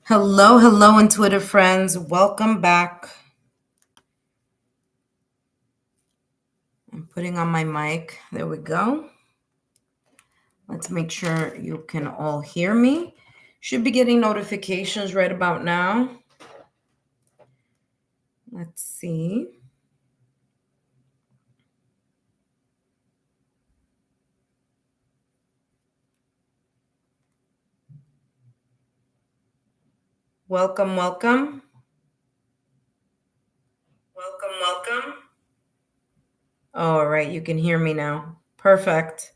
Hello, hello, intuitive friends. Welcome back. I'm putting on my mic. There we go. Let's make sure you can all hear me. Should be getting notifications right about now. Let's see. Welcome, welcome. Welcome, welcome. All right, you can hear me now. Perfect.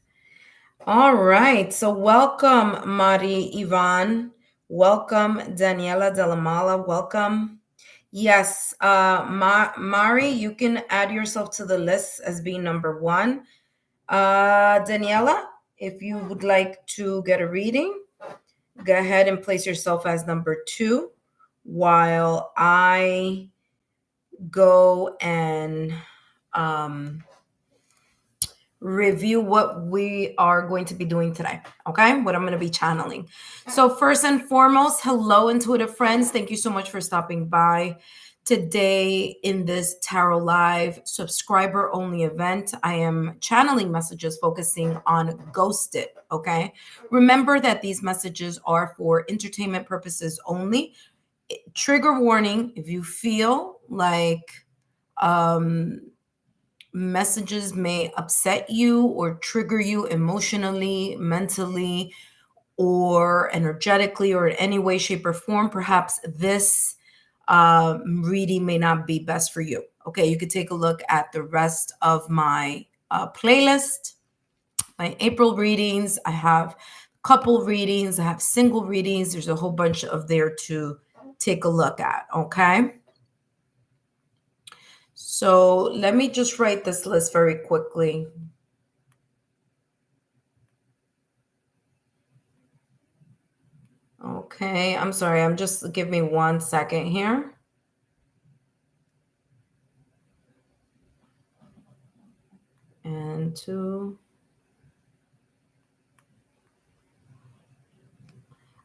All right. So welcome, Mari Ivan. Welcome, Daniela Delamala. Welcome. Yes, Mari, you can add yourself to the list as being number one. Daniela, if you would like to get a reading, go ahead and place yourself as number two while I go and um, review what we are going to be doing today. Okay, what I'm going to be channeling. So, first and foremost, hello, intuitive friends. Thank you so much for stopping by today in this Tarot Live subscriber only event. I am channeling messages focusing on ghosted. Okay, remember that these messages are for entertainment purposes only. Trigger warning: if you feel like um messages may upset you or trigger you emotionally, mentally, or energetically, or in any way, shape, or form, perhaps this reading may not be best for you. Okay, you could take a look at the rest of my playlist, my April readings. I have couple readings, I have single readings. There's a whole bunch of there to take a look at. Okay. So let me just write this list very quickly. Okay, I'm sorry. I'm just give me 1 second here. And two.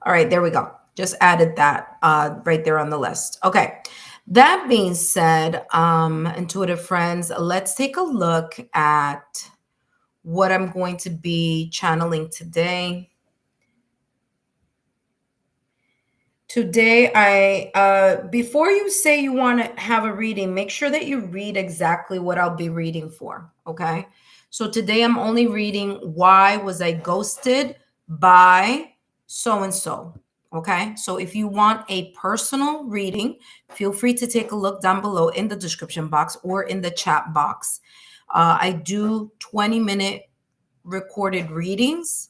All right, there we go. Just added that right there on the list. Okay. That being said, intuitive friends, let's take a look at what I'm going to be channeling today. Today, before you say you want to have a reading, make sure that you read exactly what I'll be reading for. Okay. So today I'm only reading Why Was I Ghosted by so and so. Okay. So if you want a personal reading, feel free to take a look down below in the description box or in the chat box. I do 20-minute recorded readings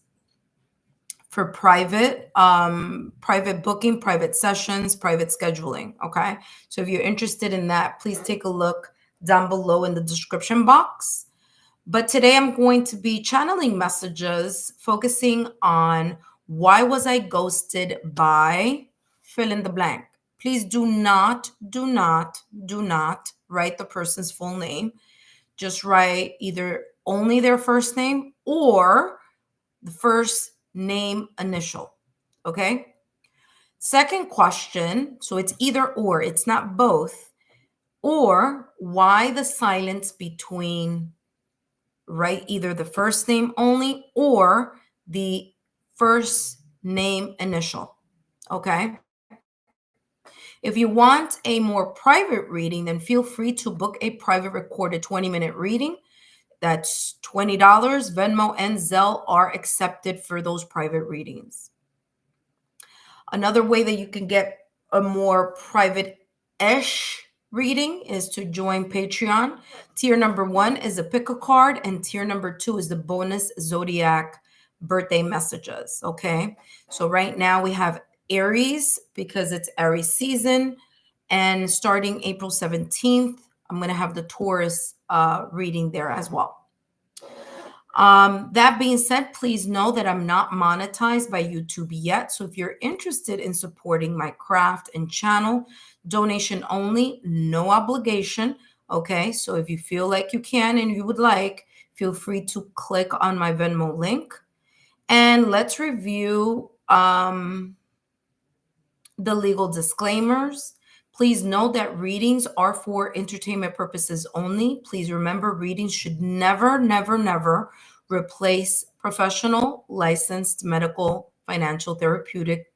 for private booking, private sessions, private scheduling. Okay, so if you're interested in that, please take a look down below in the description box. But today I'm going to be channeling messages focusing on why was I ghosted by fill in the blank. Please do not write the person's full name. Just write either only their first name or the first name initial. Okay. Second question. So it's either or, it's not both. Or why the silence between, right? Either the first name only or the first name initial. Okay. If you want a more private reading, then feel free to book a private recorded 20-minute reading. That's $20. Venmo and Zelle are accepted for those private readings. Another way that you can get a more private-ish reading is to join Patreon. Tier number one is a pick a card, and tier number two is the bonus zodiac birthday messages. Okay. So right now we have Aries because it's Aries season. And starting April 17th, I'm going to have the Taurus reading there as well. That being said, please know that I'm not monetized by YouTube yet. So if you're interested in supporting my craft and channel, donation only, no obligation. Okay. So if you feel like you can and you would like, feel free to click on my Venmo link. And let's review the legal disclaimers. Please note that readings are for entertainment purposes only. Please remember, readings should never, never, never replace professional, licensed medical, financial, therapeutic,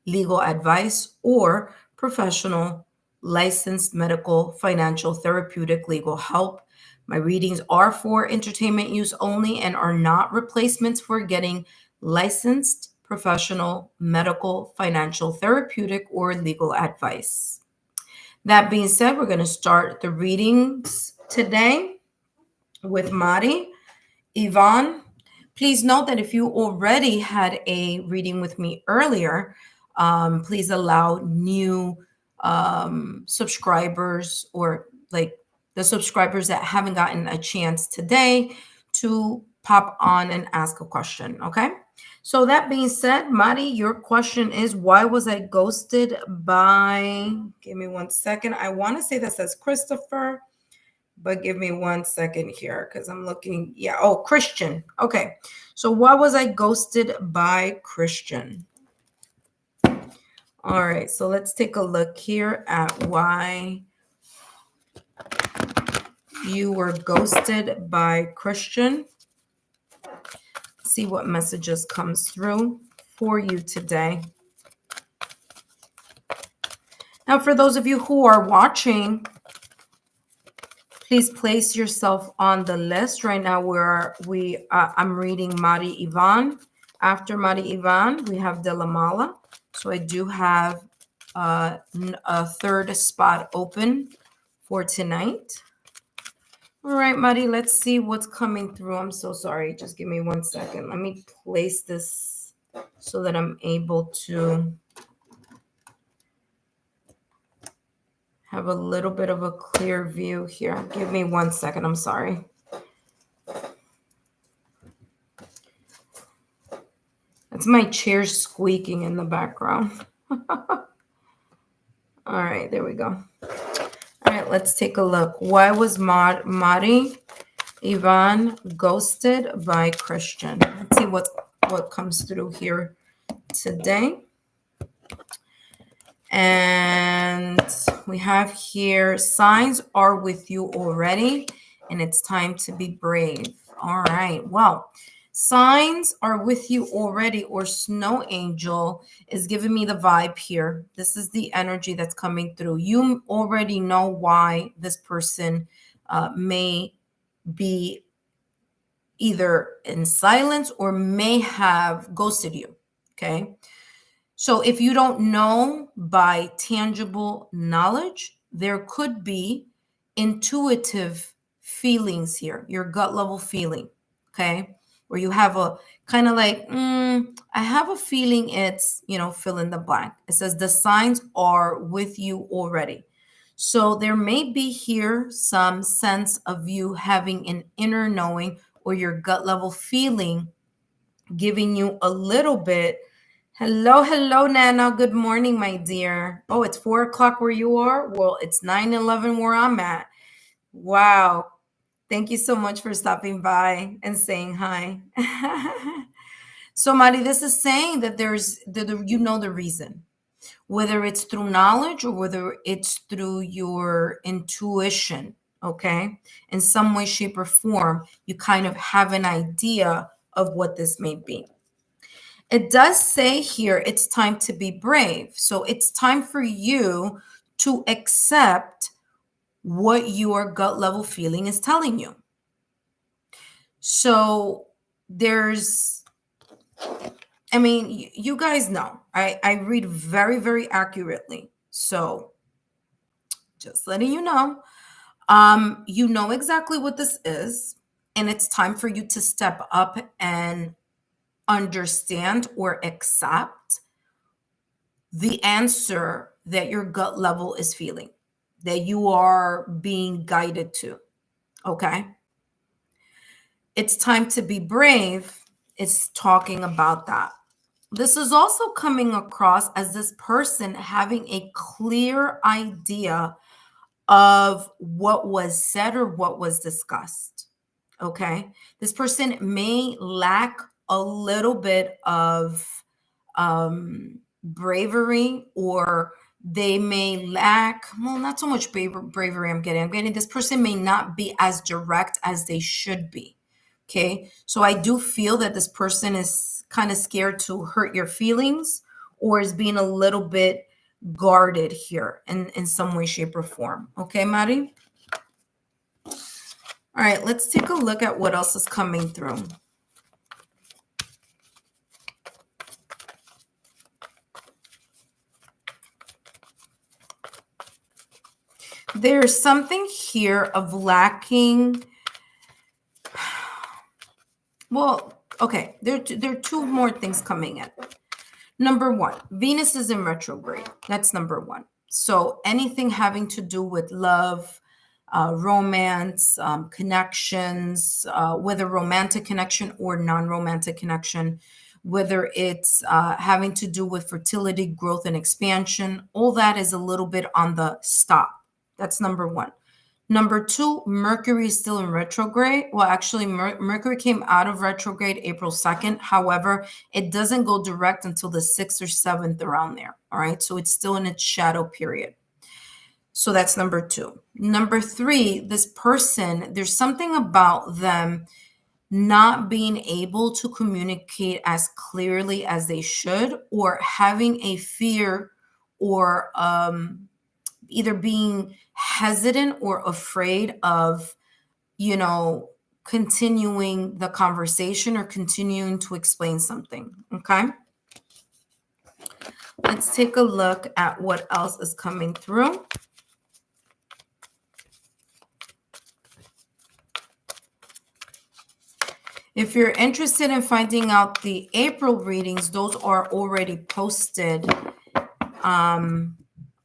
legal advice, or professional, licensed medical, financial, therapeutic, legal help. My readings are for entertainment use only and are not replacements for getting licensed, professional, medical, financial, therapeutic, or legal advice. That being said, we're going to start the readings today with Mari. Yvonne, please note that if you already had a reading with me earlier, please allow new subscribers, or like the subscribers that haven't gotten a chance today, to pop on and ask a question. Okay. So that being said, Mari, your question is, why was I ghosted by, give me one second. I want to say that says Christopher, but give me one second here because I'm looking. Yeah. Oh, Christian. Okay. So why was I ghosted by Christian? All right. So let's take a look here at why you were ghosted by Christian. See what messages comes through for you today. Now, for those of you who are watching, please place yourself on the list right now where I'm reading Mari Ivan. After Mari Ivan, we have De La Mala. So I do have a third spot open for tonight. All right, Mari, let's see what's coming through. I'm so sorry. Just give me one second. Let me place this so that I'm able to have a little bit of a clear view here. Give me one second. I'm sorry. That's my chair squeaking in the background. All right, there we go. All right, let's take a look. Why was Mari Ivan ghosted by Christian? Let's see what comes through here today. And we have here, signs are with you already, and it's time to be brave. All right. Well, signs are with you already, or snow angel is giving me the vibe here. This is the energy that's coming through. You already know why this person may be either in silence or may have ghosted you. Okay. So if you don't know by tangible knowledge, there could be intuitive feelings here, your gut level feeling, okay? Where you have a kind of like, I have a feeling it's, fill in the blank. It says the signs are with you already. So there may be here some sense of you having an inner knowing or your gut level feeling giving you a little bit. Hello, Nana. Good morning, my dear. Oh, it's 4:00 where you are? Well, it's 9:11 where I'm at. Wow. Thank you so much for stopping by and saying hi. So, Mari, this is saying that you know the reason, whether it's through knowledge or whether it's through your intuition, okay? In some way, shape, or form, you kind of have an idea of what this may be. It does say here it's time to be brave. So it's time for you to accept what your gut level feeling is telling you. So you guys know, I read very, very accurately. So just letting you know, you know exactly what this is, and it's time for you to step up and understand or accept the answer that your gut level is feeling, that you are being guided to. Okay. It's time to be brave. It's talking about that. This is also coming across as this person having a clear idea of what was said or what was discussed. Okay. This person may lack a little bit of bravery, or they may lack, well, not so much bravery. I'm getting this person may not be as direct as they should be. Okay. So I do feel that this person is kind of scared to hurt your feelings, or is being a little bit guarded here in some way, shape, or form. Okay, Mari? All right, let's take a look at what else is coming through. There's something here of lacking. Well, okay, there are two more things coming in. Number one, Venus is in retrograde. That's number one. So anything having to do with love, romance, connections, whether romantic connection or non-romantic connection, whether it's having to do with fertility, growth, and expansion, all that is a little bit on the stop. That's number one. Number two, Mercury is still in retrograde. Well, actually, Mercury came out of retrograde April 2nd. However, it doesn't go direct until the 6th or 7th, around there. All right. So it's still in its shadow period. So that's number two. Number three, this person, there's something about them not being able to communicate as clearly as they should, or having a fear, or either being hesitant or afraid of, continuing the conversation or continuing to explain something. Okay. Let's take a look at what else is coming through. If you're interested in finding out the April readings, those are already posted on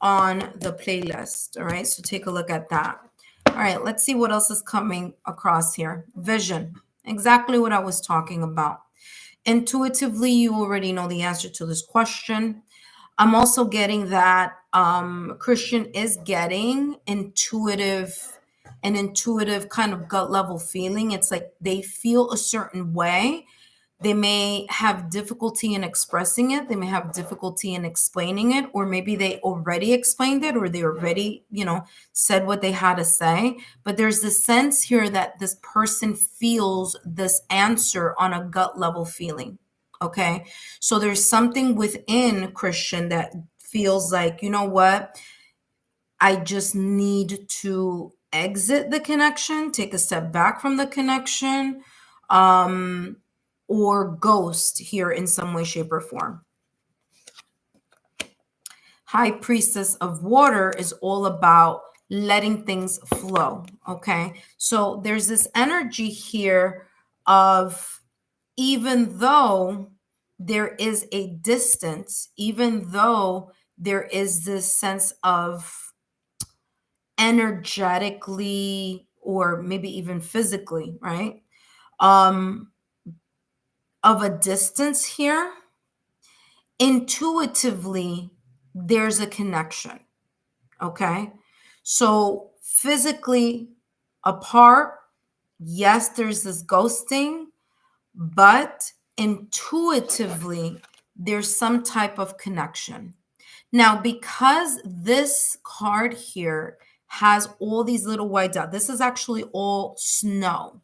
the playlist. All right, so take a look at that. All right, let's see what else is coming across here. Vision, exactly what I was talking about. Intuitively, you already know the answer to this question. I'm also getting that Christian is getting an intuitive kind of gut level feeling. It's like they feel a certain way. They may have difficulty in expressing it. They may have difficulty in explaining it, or maybe they already explained it, or they already, said what they had to say. But there's this sense here that this person feels this answer on a gut level feeling. Okay. So there's something within Christian that feels like, you know what? I just need to exit the connection, take a step back from the connection, or ghost here in some way, shape, or form. High Priestess of Water is all about letting things flow. Okay. So there's this energy here of, even though there is a distance, even though there is this sense of energetically, or maybe even physically, right? Of a distance here, intuitively, there's a connection. Okay. So physically apart, yes, there's this ghosting, but intuitively, there's some type of connection. Now, because this card here has all these little white dots, this is actually all snow.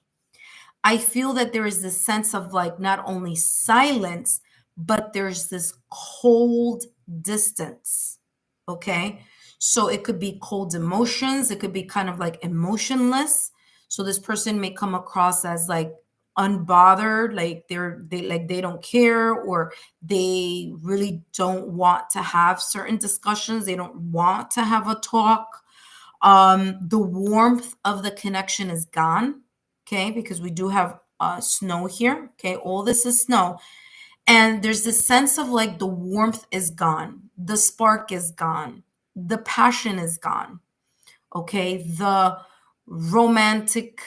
I feel that there is this sense of like not only silence, but there's this cold distance. Okay. So it could be cold emotions. It could be kind of like emotionless. So this person may come across as like unbothered, like they don't care, or they really don't want to have certain discussions. They don't want to have a talk. The warmth of the connection is gone. Okay, because we do have snow here. Okay, all this is snow. And there's this sense of like the warmth is gone, the spark is gone, the passion is gone. Okay, the romantic,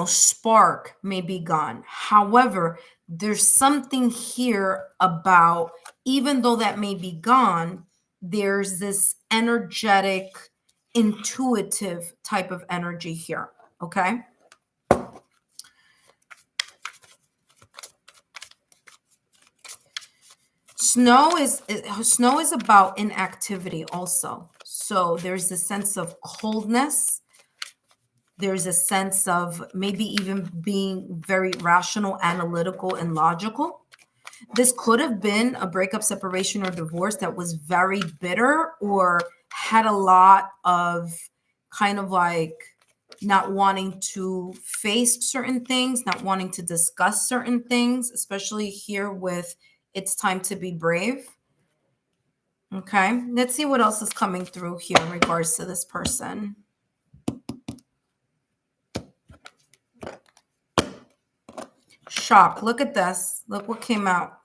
spark may be gone. However, there's something here about, even though that may be gone, there's this energetic, intuitive type of energy here. Okay. Snow is about inactivity also. So there's a sense of coldness. There's a sense of maybe even being very rational, analytical, and logical. This could have been a breakup, separation, or divorce that was very bitter or had a lot of kind of like not wanting to face certain things, not wanting to discuss certain things, especially here with it's time to be brave. Okay, let's see what else is coming through here in regards to this person. Shock. Look at this. Look what came out.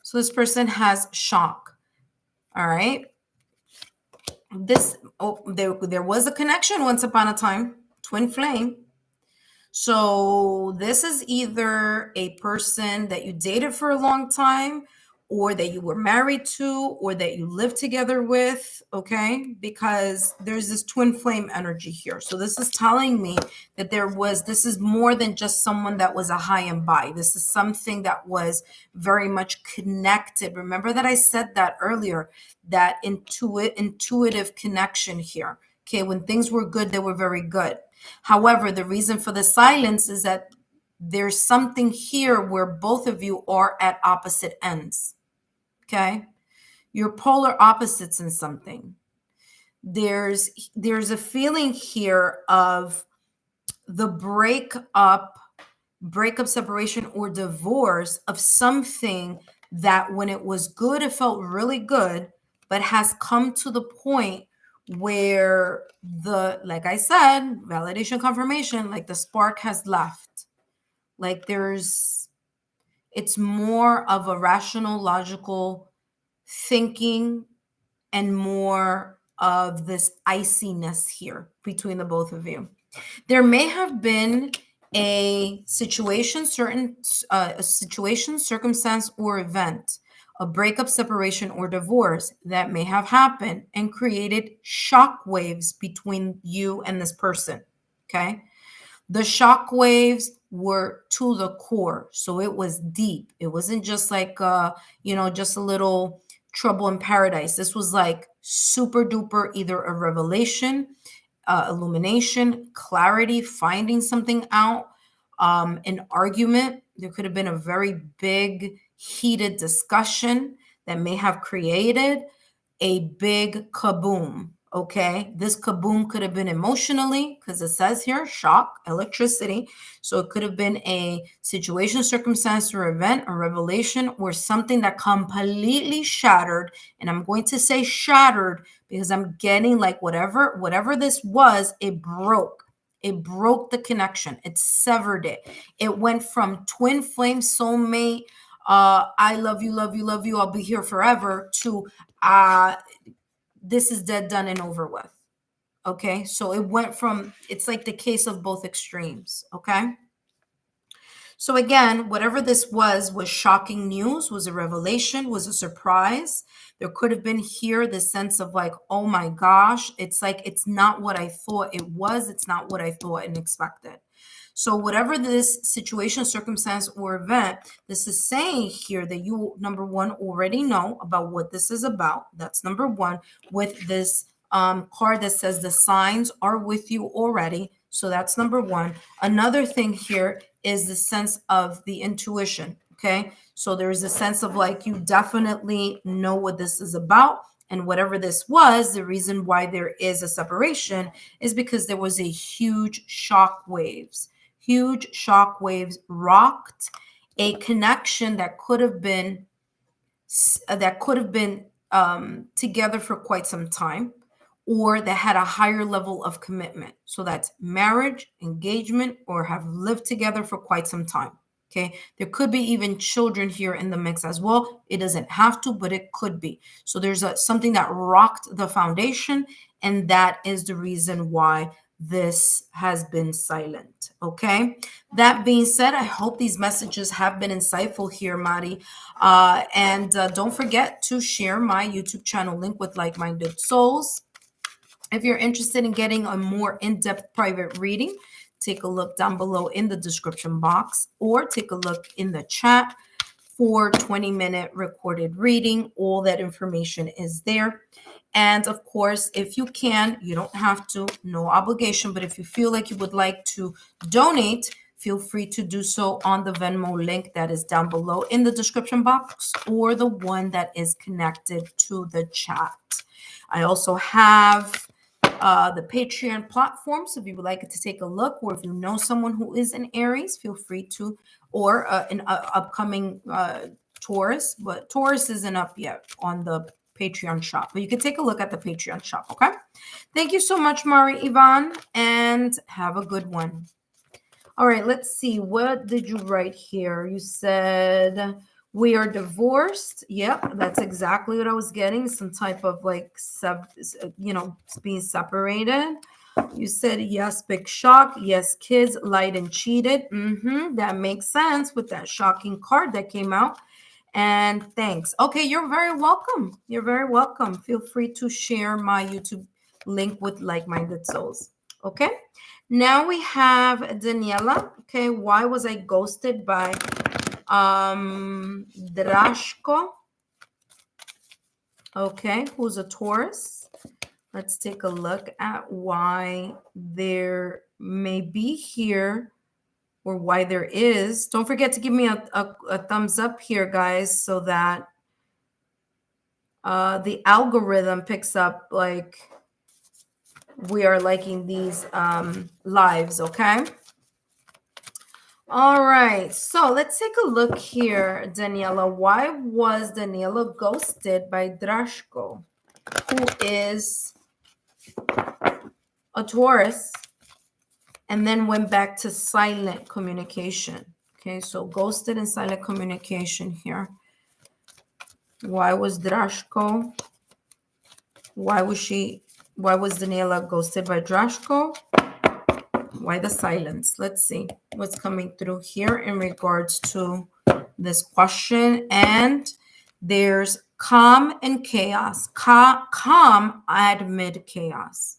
So this person has shock. All right. There was a connection once upon a time, twin flame. So this is either a person that you dated for a long time, or that you were married to, or that you lived together with, okay? Because there's this twin flame energy here. So this is telling me that this is more than just someone that was a high and by. This is something that was very much connected. Remember that I said that earlier, that intuitive connection here. Okay, when things were good, they were very good. However, the reason for the silence is that there's something here where both of you are at opposite ends. Okay? You're polar opposites in something. There's a feeling here of the breakup, separation, or divorce of something that when it was good, it felt really good, but has come to the point where like I said, validation, confirmation, like the spark has left. Like it's more of a rational, logical thinking and more of this iciness here between the both of you. There may have been a situation, circumstance, or event, a breakup, separation, or divorce that may have happened and created shock waves between you and this person. Okay. The shock waves were to the core. So it was deep. It wasn't just like, just a little trouble in paradise. This was like super duper, either a revelation, illumination, clarity, finding something out, an argument. There could have been a very big, heated discussion that may have created a big kaboom. Okay, this kaboom could have been emotionally, because it says here shock, electricity. So it could have been a situation, circumstance, or event, or revelation, or something that completely shattered. And I'm going to say shattered because I'm getting like whatever this was, it broke. It broke the connection. It severed it. It went from twin flame, soulmate, I love you, love you, love you, I'll be here forever, to this is dead, done, and over with. Okay, so it went from, it's like the case of both extremes. Okay, so again, whatever this was shocking news, was a revelation, was a surprise. There could have been here the sense of like, oh my gosh, it's like, it's not what I thought it was. It's not what I thought and expected. So whatever this situation, circumstance, or event, this is saying here that you, number one, already know about what this is about. That's number one, with this card that says the signs are with you already. So that's number one. Another thing here is the sense of the intuition. Okay. So there's a sense of like, you definitely know what this is about. And whatever this was, the reason why there is a separation is because there was a huge shock waves. Huge shock waves rocked a connection that could have been together for quite some time, or that had a higher level of commitment. So that's marriage, engagement, or have lived together for quite some time. Okay, there could be even children here in the mix as well. It doesn't have to, but it could be. So there's something that rocked the foundation, and that is the reason why this has been silent. Okay, that being said, I hope these messages have been insightful here, Mari. And don't forget to share my YouTube channel link with like-minded souls. If you're interested in getting a more in-depth private reading, take a look down below in the description box, or take a look in the chat. for 20-minute recorded reading. All that information is there. And of course, if you can, you don't have to, no obligation, but if you feel like you would like to donate, feel free to do so on the Venmo link that is down below in the description box, or the one that is connected to the chat. I also have the Patreon platform, so if you would like to take a look, or if you know someone who is an Aries, feel free to, or an upcoming Taurus, but Taurus isn't up yet on the Patreon shop, but you can take a look at the Patreon shop. Okay, thank you so much, Mari Ivan, and have a good one. All right, let's see, what did you write here? You said we are divorced. Yep, that's exactly what I was getting, some type of like being separated. You said yes, big shock. Yes, kids, lied and cheated. That makes sense with that shocking card that came out. And thanks. Okay, you're very welcome. You're very welcome. Feel free to share my YouTube link with like-minded souls. Okay, now we have Daniela. Okay, why was I ghosted by Drashko? Okay, who's a Taurus? Let's take a look at why there may be here, or why there is. Don't forget to give me a thumbs up here, guys, so that the algorithm picks up like we are liking these lives, okay? All right, so let's take a look here, Daniela. Why was Daniela ghosted by Drashko, who is a Taurus, and then went back to silent communication? Okay, so ghosted and silent communication here. Why was Drashko? Why was Daniela ghosted by Drashko? Why the silence? Let's see what's coming through here in regards to this question. And there's calm and chaos. Calm amid chaos.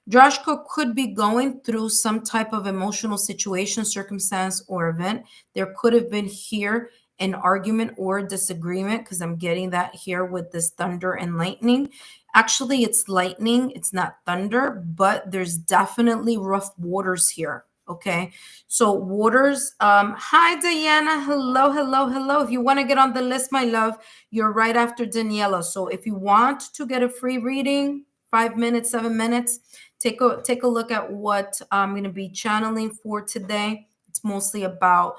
Drashko could be going through some type of emotional situation, circumstance, or event. There could have been here an argument or disagreement, because I'm getting that here with this thunder and lightning. Actually, it's lightning, it's not thunder, but there's definitely rough waters here. Okay, so waters. Hi, Diana. Hello, hello, hello. If you want to get on the list, my love, you're right after Daniela. So if you want to get a free reading, 5 minutes, 7 minutes, take a look at what I'm going to be channeling for today. It's mostly about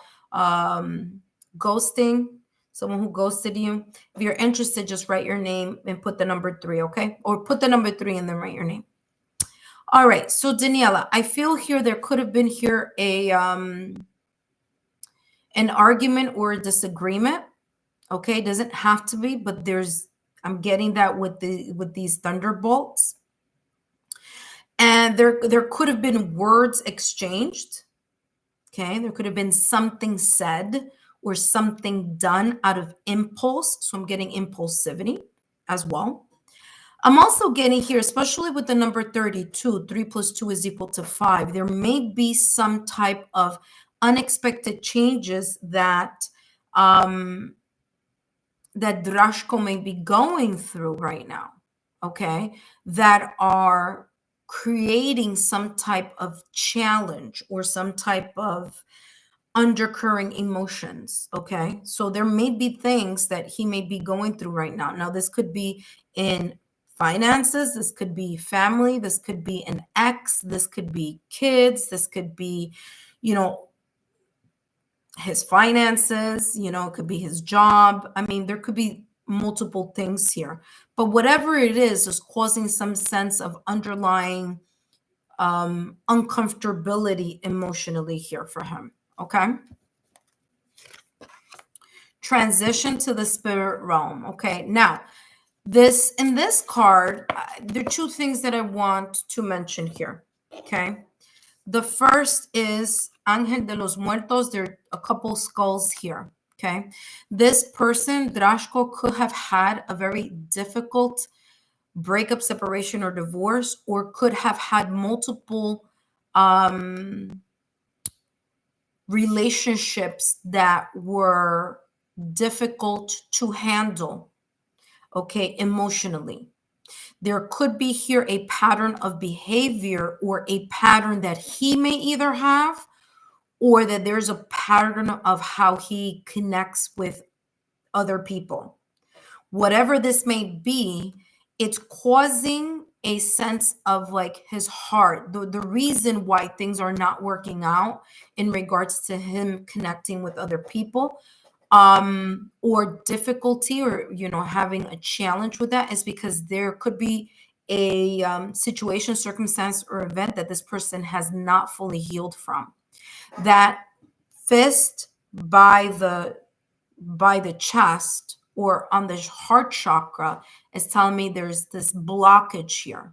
ghosting, someone who ghosted you. If you're interested, just write your name and put the number 3, okay? Or put the number 3 and then write your name. All right, so Daniela, I feel here there could have been here a an argument or a disagreement. Okay, it doesn't have to be, but I'm getting that with these thunderbolts. And there could have been words exchanged. Okay, there could have been something said or something done out of impulse. So I'm getting impulsivity as well. I'm also getting here, especially with the number 32, 3 plus 2 is equal to 5. There may be some type of unexpected changes that that Drashko may be going through right now, okay, that are creating some type of challenge or some type of undercurrent emotions. Okay, so there may be things that he may be going through right now. Now, this could be in finances, this could be family, this could be an ex, this could be kids, this could be, his finances, it could be his job. I mean, there could be multiple things here, but whatever it is causing some sense of underlying uncomfortability emotionally here for him. Okay, transition to the spirit realm. Okay, now in this card, there are 2 things that I want to mention here. Okay, the first is Ángel de los Muertos. There are a couple skulls here. Okay, this person, Drashko, could have had a very difficult breakup, separation, or divorce, or could have had multiple relationships that were difficult to handle, okay, emotionally. There could be here a pattern of behavior or a pattern that he may either have, or that there's a pattern of how he connects with other people. Whatever this may be, it's causing a sense of like his heart, the reason why things are not working out in regards to him connecting with other people, or difficulty, or having a challenge with that, is because there could be a situation, circumstance, or event that this person has not fully healed from. That fist by the chest or on the heart chakra is telling me there's this blockage here.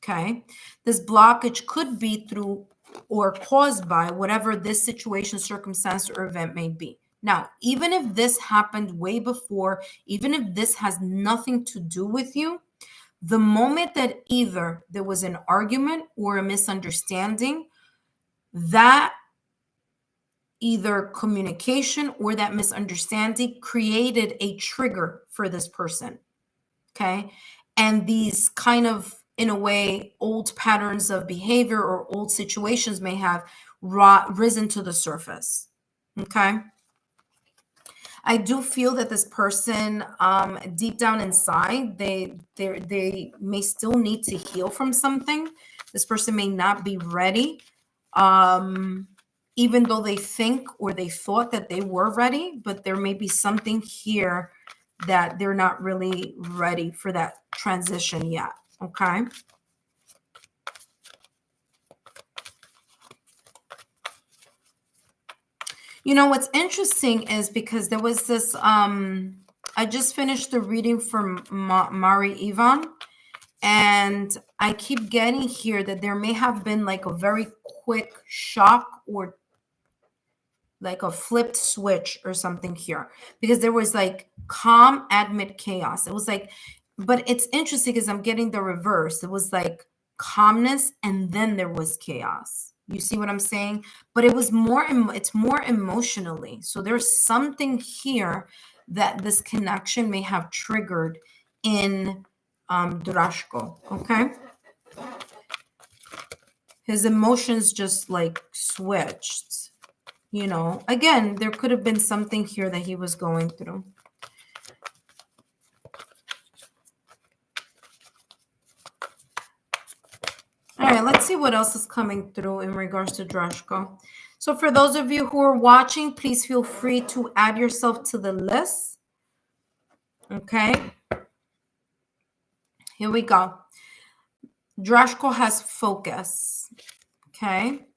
Okay. This blockage could be through or caused by whatever this situation, circumstance, or event may be. Now, even if this happened way before, even if this has nothing to do with you, the moment that either there was an argument or a misunderstanding, that either communication or that misunderstanding created a trigger for this person. Okay. And these kind of, in a way, old patterns of behavior or old situations may have risen to the surface. Okay. I do feel that this person, deep down inside, they may still need to heal from something. This person may not be ready. Even though they think or they thought that they were ready, but there may be something here that they're not really ready for that transition yet. Okay. What's interesting is because there was this, I just finished the reading from Mari Ivan, and I keep getting here that there may have been like a very quick shock or like a flipped switch or something here, because there was like calm amid chaos. It was like, but it's interesting because I'm getting the reverse. It was like calmness and then there was chaos. You see what I'm saying? But it's more emotionally. So there's something here that this connection may have triggered in Drashko. Okay. His emotions just like switched. Again, there could have been something here that he was going through. All right, let's see what else is coming through in regards to Drashko. So for those of you who are watching, please feel free to add yourself to the list. Okay. Here we go. Drashko has focus. Okay.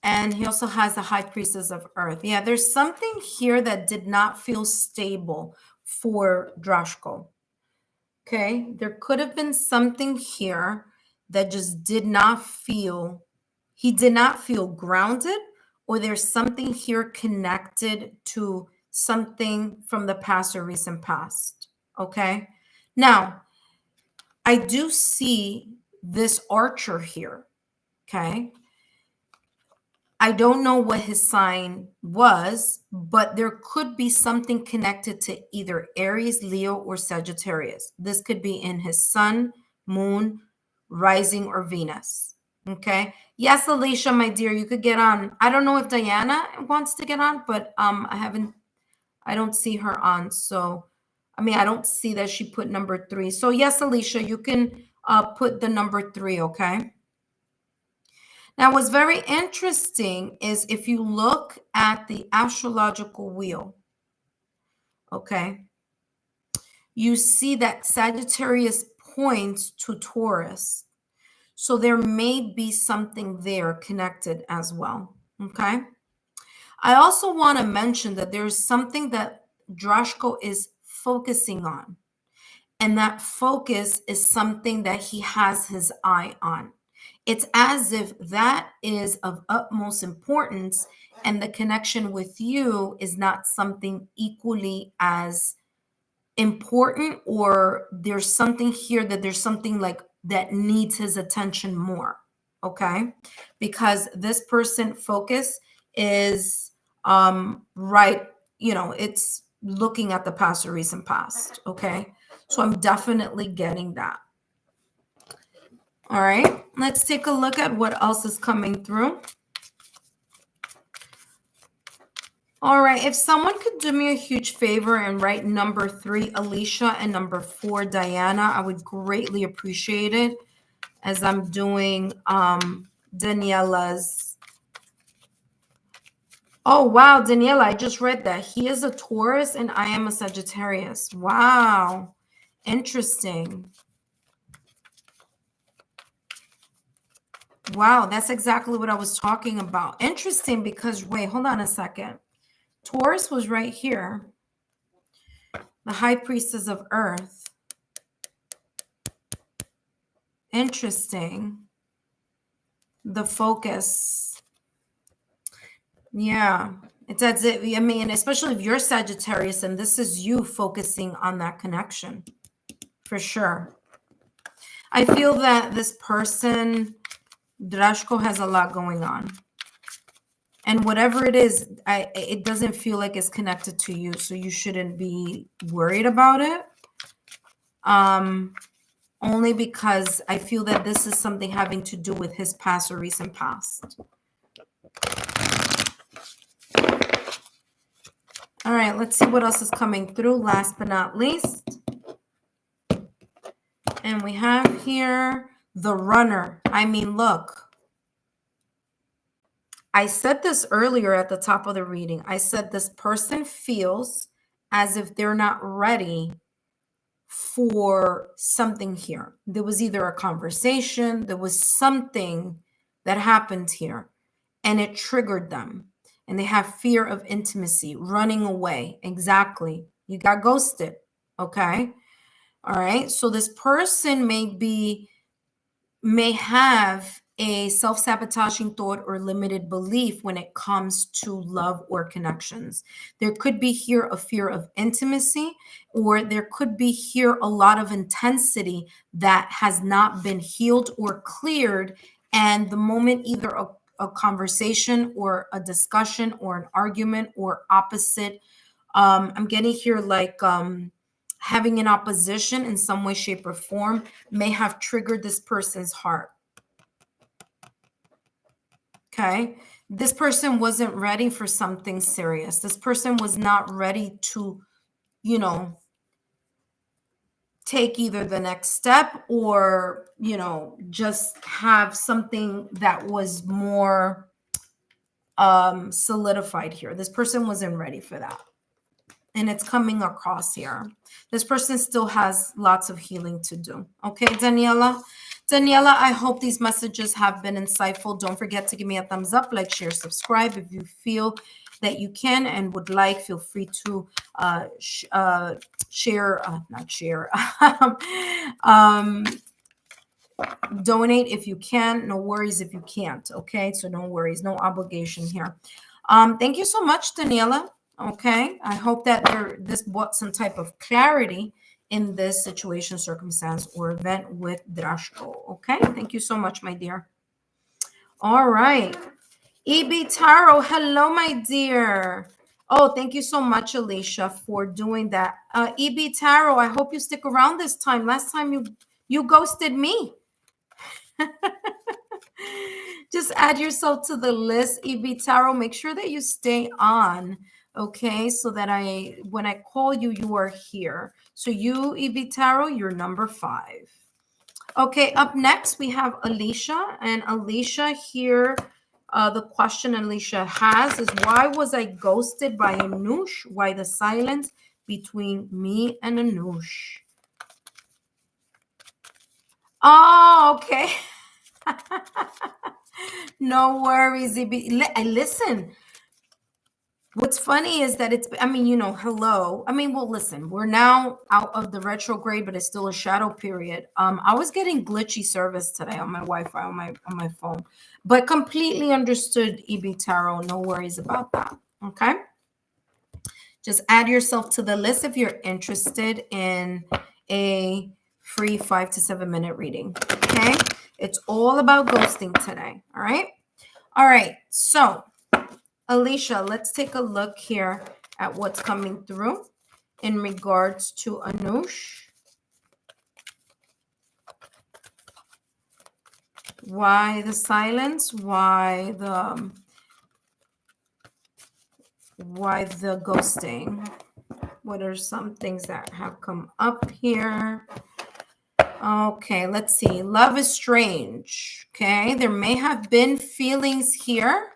And he also has the High Priestess of Earth. Yeah, there's something here that did not feel stable for Drashko. Okay, there could have been something here that just he did not feel grounded, or there's something here connected to something from the past or recent past. Okay, now I do see this archer here. Okay. I don't know what his sign was, but there could be something connected to either Aries, Leo, or Sagittarius. This could be in his sun, moon, rising, or Venus. Okay. Yes, Alicia, my dear, you could get on. I don't know if Diana wants to get on, but I don't see her on. So, I don't see that she put number 3. So yes, Alicia, you can put the number 3. Okay. Now, what's very interesting is if you look at the astrological wheel, okay, you see that Sagittarius points to Taurus. So there may be something there connected as well, okay? I also want to mention that there's something that Drashko is focusing on, and that focus is something that he has his eye on. It's as if that is of utmost importance, and the connection with you is not something equally as important, or there's something here that there's something like that needs his attention more. Okay. Because this person focus is right, you know, it's looking at the past or recent past. Okay. So I'm definitely getting that. All right. Let's take a look at what else is coming through. All right. If someone could do me a huge favor and write number 3, Alicia, and number 4, Diana, I would greatly appreciate it, as I'm doing Daniela's. Oh, wow, Daniela, I just read that. He is a Taurus and I am a Sagittarius. Wow. Interesting. Wow, that's exactly what I was talking about. Interesting, because wait, hold on a second. Taurus was right here. The High Priestess of Earth. Interesting. The focus. Yeah. It's as if, I mean, especially if you're Sagittarius and this is you focusing on that connection. For sure. I feel that this person, Drashko, has a lot going on. And whatever it is, it doesn't feel like it's connected to you. So you shouldn't be worried about it. Only because I feel that this is something having to do with his past or recent past. All right, let's see what else is coming through. Last but not least. And we have here the runner. I mean, look. I said this earlier at the top of the reading. I said this person feels as if they're not ready for something here. There was either a conversation, there was something that happened here, and it triggered them. And they have fear of intimacy, running away. Exactly. You got ghosted. Okay. All right. So this person may have a self-sabotaging thought or limited belief when it comes to love or connections. There could be here a fear of intimacy, or there could be here a lot of intensity that has not been healed or cleared. And the moment either a conversation or a discussion or an argument or opposite, I'm getting here like having an opposition in some way, shape, or form may have triggered this person's heart. Okay. This person wasn't ready for something serious. This person was not ready to, you know, take either the next step or, you know, just have something that was more solidified here. This person wasn't ready for that. And it's coming across here. This person still has lots of healing to do. Okay, Daniela? Daniela, I hope these messages have been insightful. Don't forget to give me a thumbs up, like, share, subscribe. If you feel that you can and would like, feel free to donate if you can. No worries if you can't. Okay, so no worries, no obligation here. Thank you so much, Daniela. Okay, I hope that this brought some type of clarity in this situation, circumstance, or event with Drashko. Okay, thank you so much, my dear. All right, EB Taro, hello, my dear. Oh, thank you so much, Alicia, for doing that. EB Taro, I hope you stick around this time. Last time you ghosted me. Just add yourself to the list, EB Taro. Make sure that you stay on, okay? So that when I call you, you are here. So you, EB Taro, you're number 5. Okay, up next we have Alicia. And Alicia here, the question Alicia has is, why was I ghosted by Anush? Why the silence between me and Anush? Oh, okay. No worries. Listen, what's funny is that hello. Well, listen, we're now out of the retrograde, but it's still a shadow period. I was getting glitchy service today on my Wi-Fi on my phone, but completely understood, EB Tarot. No worries about that. Okay. Just add yourself to the list if you're interested in a free 5 to 7 minute reading. Okay. It's all about ghosting today. All right. All right. So, Alicia, let's take a look here at what's coming through in regards to Anush. Why the silence? Why the ghosting? What are some things that have come up here? Okay, let's see. Love is strange. Okay, there may have been feelings here,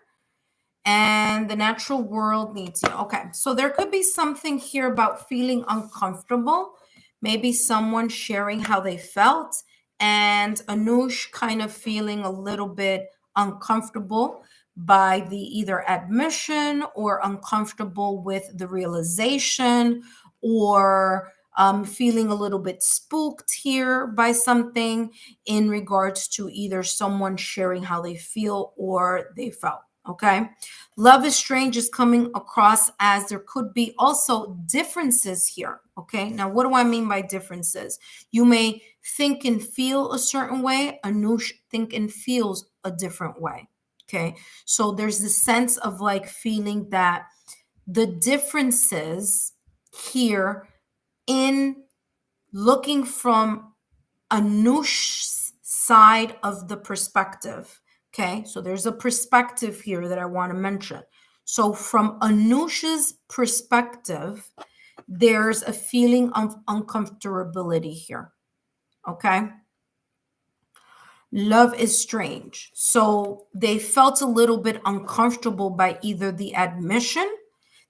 and the natural world needs you. Okay, so there could be something here about feeling uncomfortable. Maybe someone sharing how they felt, and Anush kind of feeling a little bit uncomfortable by the either admission or uncomfortable with the realization, or feeling a little bit spooked here by something in regards to either someone sharing how they feel or they felt. Okay. Love is strange is coming across as there could be also differences here. Okay. Now, what do I mean by differences? You may think and feel a certain way. Anush think and feels a different way. Okay. So there's this sense of like feeling that the differences here in looking from Anush's side of the perspective. Okay, so there's a perspective here that I want to mention. So from Anush's perspective, there's a feeling of uncomfortability here. Okay. Love is strange. So they felt a little bit uncomfortable by either the admission,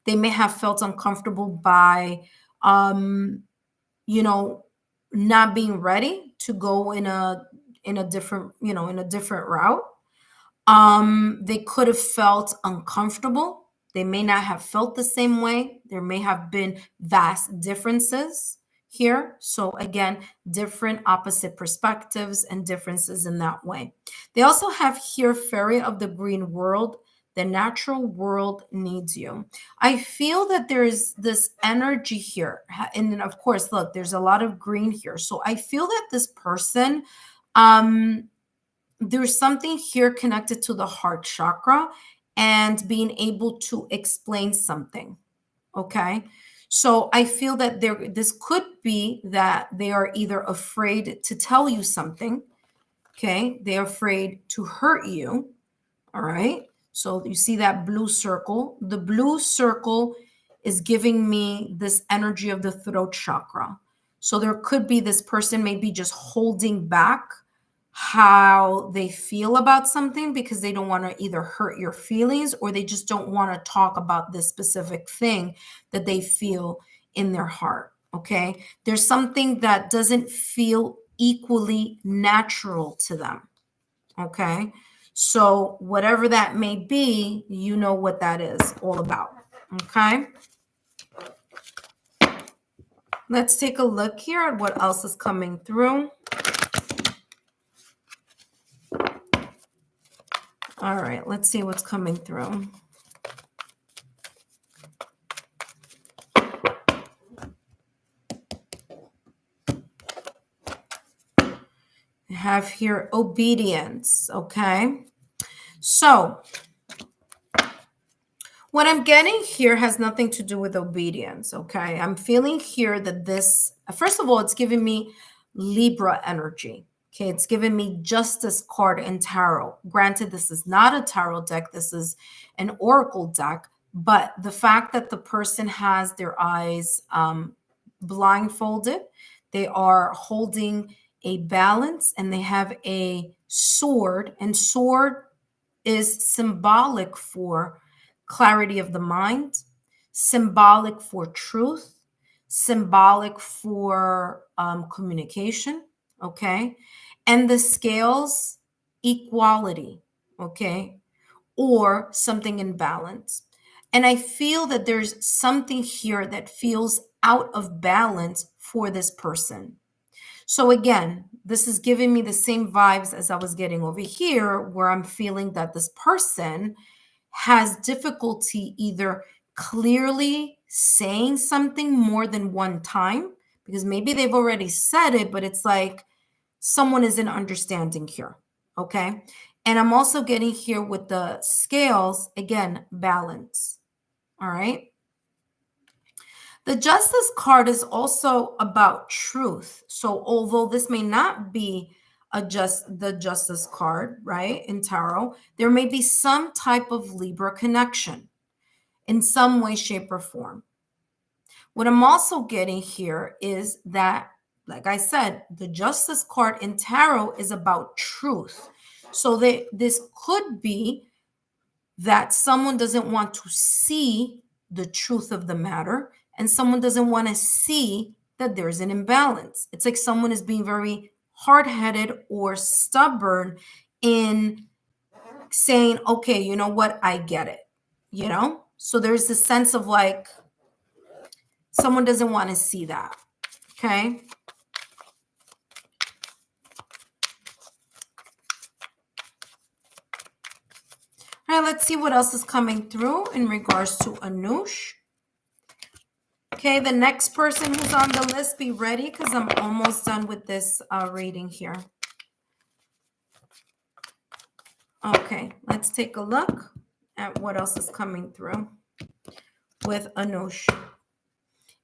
they may have felt uncomfortable by you know, not being ready to go in a different, in a different route. They could have felt uncomfortable. They may not have felt the same way. There may have been vast differences here. So again, different opposite perspectives and differences in that way. They also have here fairy of the green world. The natural world needs you. I feel that there is this energy here. And then of course, look, there's a lot of green here. So I feel that this person, there's something here connected to the heart chakra and being able to explain something. Okay. So I feel that this could be that they are either afraid to tell you something. Okay. They're afraid to hurt you. All right. So you see that blue circle. The blue circle is giving me this energy of the throat chakra. So there could be this person maybe just holding back how they feel about something because they don't want to either hurt your feelings or they just don't want to talk about this specific thing that they feel in their heart. Okay. There's something that doesn't feel equally natural to them. Okay. So whatever that may be, you know what that is all about. Okay. Let's take a look here at what else is coming through. All right, let's see what's coming through. I have here obedience, okay? So what I'm getting here has nothing to do with obedience, okay? I'm feeling here that this, first of all, it's giving me Libra energy. Okay, it's giving me Justice card in tarot. Granted, this is not a tarot deck, this is an oracle deck, but the fact that the person has their eyes blindfolded, they are holding a balance and they have a sword, and sword is symbolic for clarity of the mind, symbolic for truth, symbolic for communication, okay? And the scales, equality, okay? Or something in balance. And I feel that there's something here that feels out of balance for this person. So again, this is giving me the same vibes as I was getting over here, where I'm feeling that this person has difficulty either clearly saying something more than one time, because maybe they've already said it, but it's like someone isn't understanding here. Okay. And I'm also getting here with the scales, again, balance. All right. The Justice card is also about truth. So although this may not be the Justice card, right, in tarot, there may be some type of Libra connection in some way, shape, or form. What I'm also getting here is that, like I said, the Justice card in tarot is about truth. So this could be that someone doesn't want to see the truth of the matter, and someone doesn't want to see that there's an imbalance. It's like someone is being very hard-headed or stubborn in saying, okay, you know what, I get it, you know? So there's a sense of like, someone doesn't want to see that, okay? All right, let's see what else is coming through in regards to Anush. Okay, the next person who's on the list, be ready because I'm almost done with this reading here. Okay, let's take a look at what else is coming through with Anush.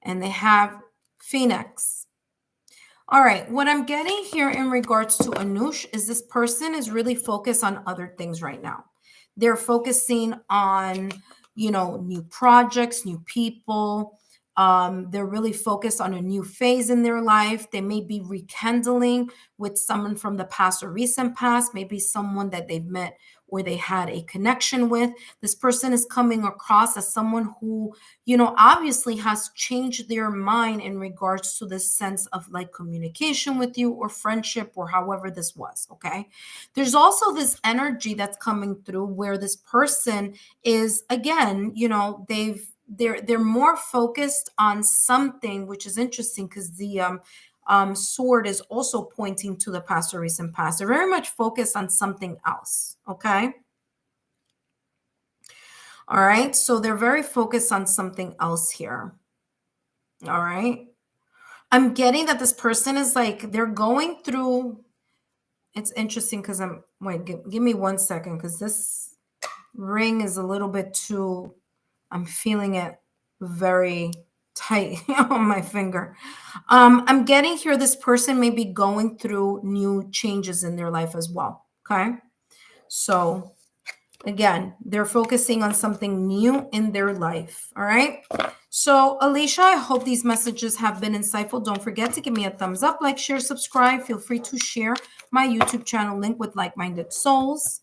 And they have Phoenix. All right, what I'm getting here in regards to Anush is this person is really focused on other things right now. They're focusing on, you know, new projects, new people. They're really focused on a new phase in their life. They may be rekindling with someone from the past or recent past, maybe someone that they've met or they had a connection with. This person is coming across as someone who, you know, obviously has changed their mind in regards to this sense of like communication with you or friendship or however this was, okay? There's also this energy that's coming through where this person is, again, you know, they're more focused on something, which is interesting because the sword is also pointing to the past or recent past. They're very much focused on something else, okay? All right, so they're very focused on something else here. All right. I'm getting that this person is like, they're going through, it's interesting because give me 1 second because this ring is a little bit too, I'm feeling it very tight on my finger. I'm getting here this person may be going through new changes in their life as well, okay? So again, they're focusing on something new in their life, all right? So Alicia, I hope these messages have been insightful. Don't forget to give me a thumbs up, like, share, subscribe. Feel free to share my YouTube channel link with like-minded souls.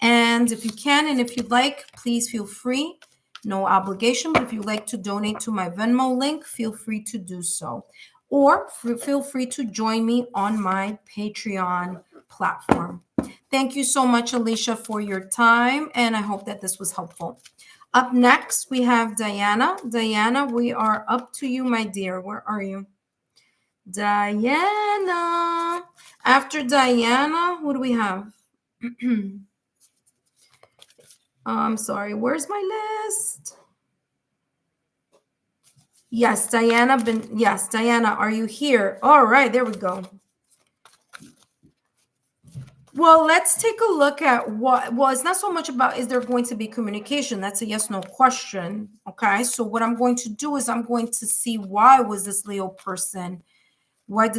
And if you can, and if you'd like, please feel free. No obligation, but if you'd like to donate to my Venmo link, feel free to do so. Or feel free to join me on my Patreon platform. Thank you so much, Alicia, for your time, and I hope that this was helpful. Up next, we have Diana. Diana, we are up to you, my dear. Where are you? Diana. After Diana, who do we have? I'm sorry, where's my list? Yes, Diana, Diana, are you here? All right, there we go. Well, let's take a look at well, it's not so much about is there going to be communication. That's a yes, no question. Okay, so what I'm going to do is I'm going to see why did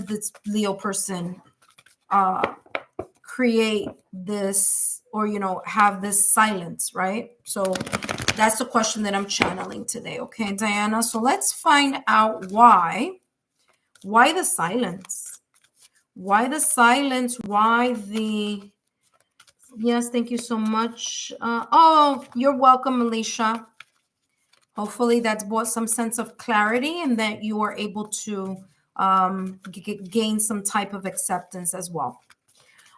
this Leo person create this, or, you know, have this silence, right? So that's the question that I'm channeling today. Okay, Diana, so let's find out why the silence. Why the silence? Why the... Yes, thank you so much. Oh, you're welcome, Alicia. Hopefully that's brought some sense of clarity and that you are able to gain some type of acceptance as well.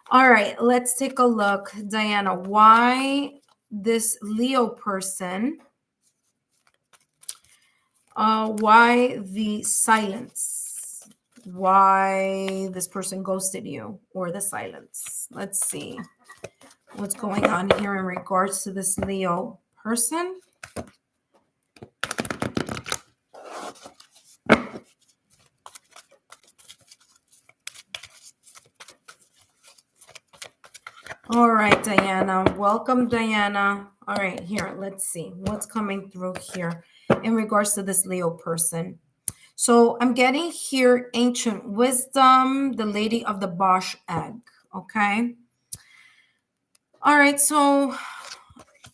All right, let's take a look. Diana, why this Leo person, why the silence? Why this person ghosted you, or the silence? Let's see what's going on here in regards to this Leo person. All right, Diana. Welcome, Diana. All right, here, let's see what's coming through here. in regards to this Leo person. So I'm getting here ancient wisdom, the lady of the Bosch egg. Okay. All right. So,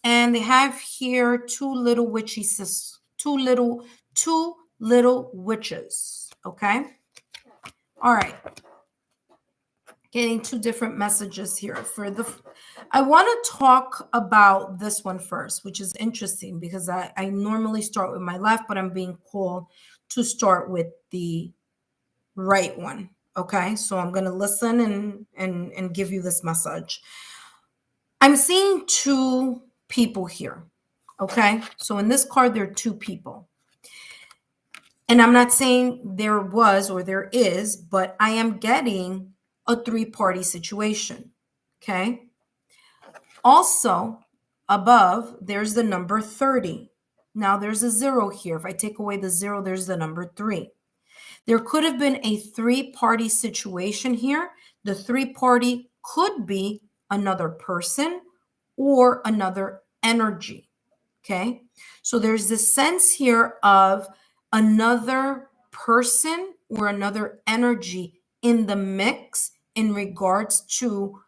and they have here two little witches. Two little witches. Okay. All right. Getting two different messages here for the. I want to talk about this one first, which is interesting because I normally start with my left, but I'm being called to start with the right one. Okay, so I'm going to listen and give you this message. I'm seeing two people here. Okay, so in this card, there are two people. And I'm not saying there was or there is, but I am getting a three-party situation. Okay. Also, above, there's the number 30. Now there's a 0 here. If I take away the 0, there's the number 3. There could have been a three-party situation here. The three-party could be another person or another energy. Okay. So there's this sense here of another person or another energy in the mix in regards to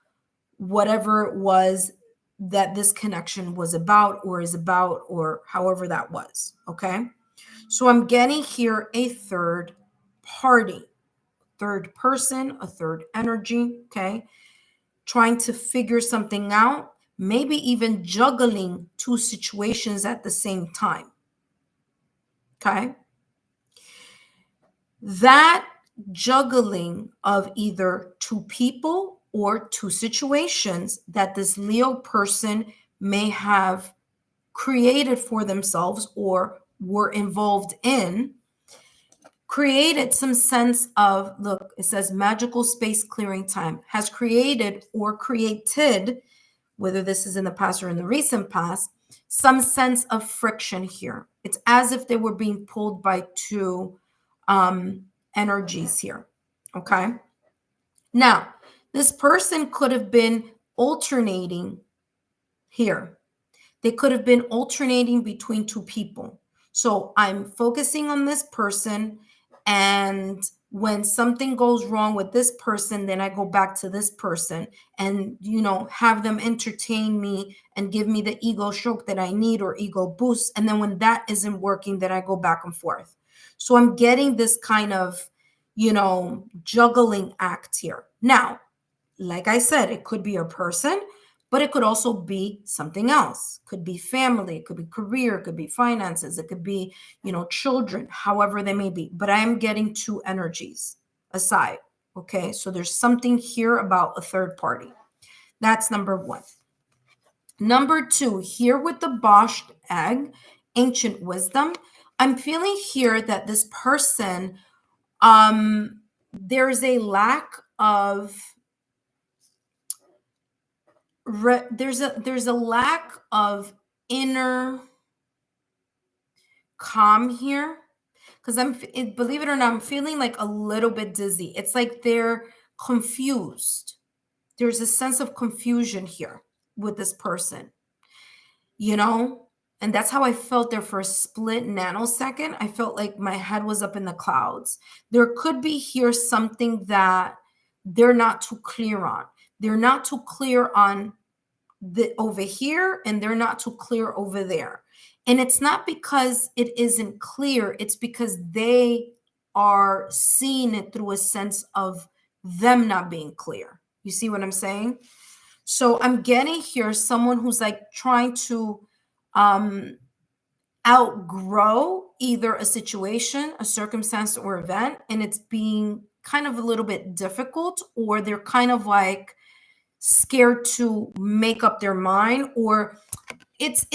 whatever it was that this connection was about or is about, or however that was. Okay. So I'm getting here a third party, third person, a third energy. Okay. Trying to figure something out, maybe even juggling two situations at the same time. Okay. That juggling of either two people or two situations that this Leo person may have created for themselves or were involved in created some sense of, look, it says magical space clearing time, has created or created, whether this is in the past or in the recent past, some sense of friction here. It's as if they were being pulled by two energies here. Okay. Now, this person could have been alternating here. They could have been alternating between two people. So I'm focusing on this person, and when something goes wrong with this person, then I go back to this person and, have them entertain me and give me the ego stroke that I need or ego boost. And then when that isn't working, then I go back and forth. So I'm getting this kind of, juggling act here. Now, like I said, it could be a person, but it could also be something else. Could be family, it could be career, it could be finances, it could be, children, however they may be. But I am getting two energies aside. Okay. So there's something here about a third party. That's number one. Number two, here with the Bosch egg, ancient wisdom, I'm feeling here that this person, there's a lack of there's a lack of inner calm here, because believe it or not, I'm feeling like a little bit dizzy. It's like they're confused. There's a sense of confusion here with this person, and that's how I felt there for a split nanosecond. I felt like my head was up in the clouds. There could be here something that they're not too clear on. They're not too clear on over here, and they're not too clear over there. And it's not because it isn't clear. It's because they are seeing it through a sense of them not being clear. You see what I'm saying? So I'm getting here someone who's like trying to outgrow either a situation, a circumstance, or event, and it's being kind of a little bit difficult, or they're kind of like scared to make up their mind, or it's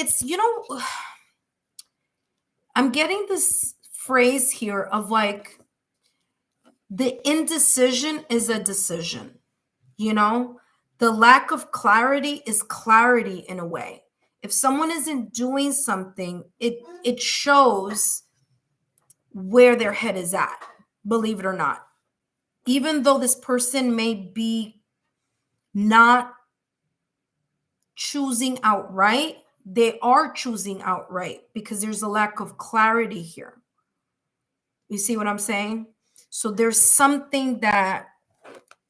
I'm getting this phrase here of like the indecision is a decision. The lack of clarity is clarity in a way. If someone isn't doing something, it shows where their head is at, believe it or not. Even though this person may be not choosing outright, they are choosing outright because there's a lack of clarity here. You see what I'm saying? So there's something that,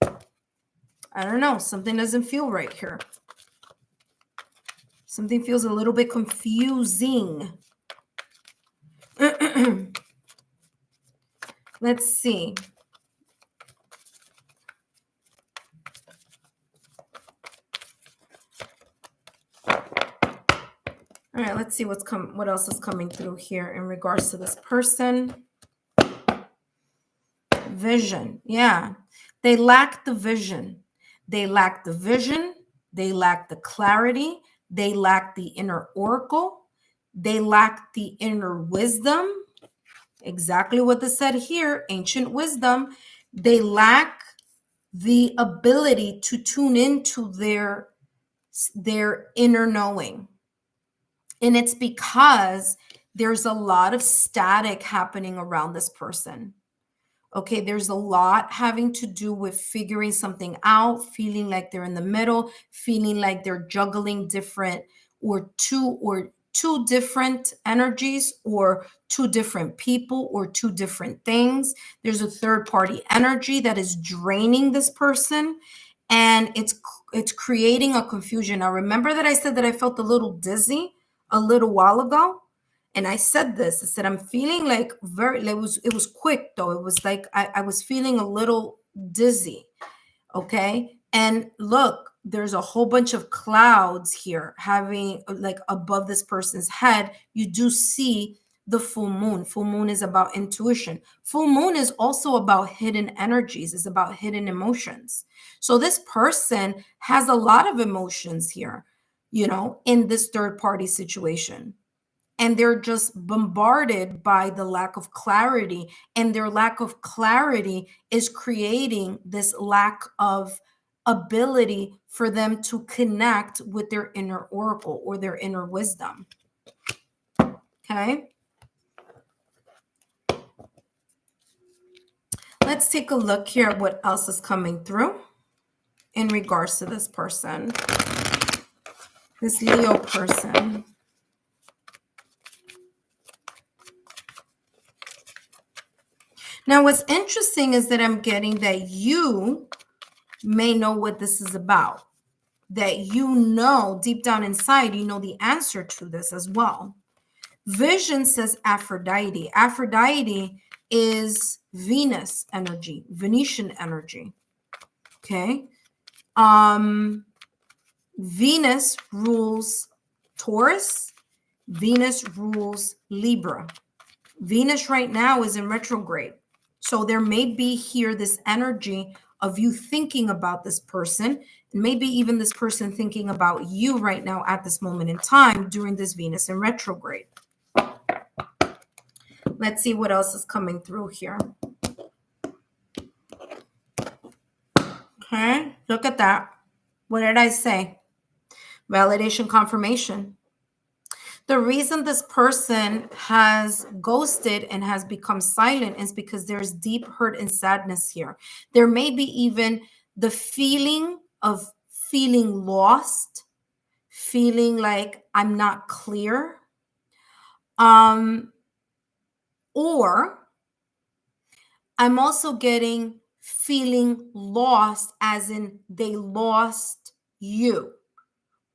I don't know, something doesn't feel right here. Something feels a little bit confusing. Let's see. All right, let's see what else is coming through here in regards to this person. Vision. Yeah. They lack the vision. They lack the vision. They lack the clarity. They lack the inner oracle. They lack the inner wisdom. Exactly what it said here, ancient wisdom. They lack the ability to tune into their inner knowing. And it's because there's a lot of static happening around this person. Okay, there's a lot having to do with figuring something out, feeling like they're in the middle, feeling like they're juggling different or two different energies or two different people or two different things. There's a third party energy that is draining this person, and it's creating a confusion. Now remember that I said that I felt a little dizzy a little while ago? And I said this, I said, I'm feeling like it was quick though. It was like, I was feeling a little dizzy. Okay. And look, there's a whole bunch of clouds here having like above this person's head. You do see the full moon. Full moon is about intuition. Full moon is also about hidden energies. It's about hidden emotions. So this person has a lot of emotions here, in this third party situation. And they're just bombarded by the lack of clarity, and their lack of clarity is creating this lack of ability for them to connect with their inner oracle or their inner wisdom. Okay, let's take a look here at what else is coming through in regards to this person, this Leo person. Now, what's interesting is that I'm getting that you may know what this is about, that deep down inside, the answer to this as well. Vision says Aphrodite. Aphrodite is Venus energy, Venetian energy. Okay. Venus rules Taurus. Venus rules Libra. Venus right now is in retrograde. So there may be here this energy of you thinking about this person, and maybe even this person thinking about you right now at this moment in time during this Venus in retrograde. Let's see what else is coming through here. Okay, look at that. What did I say? Validation, confirmation. The reason this person has ghosted and has become silent is because there's deep hurt and sadness here. There may be even the feeling of feeling lost, feeling like I'm not clear. Or I'm also getting feeling lost, as in they lost you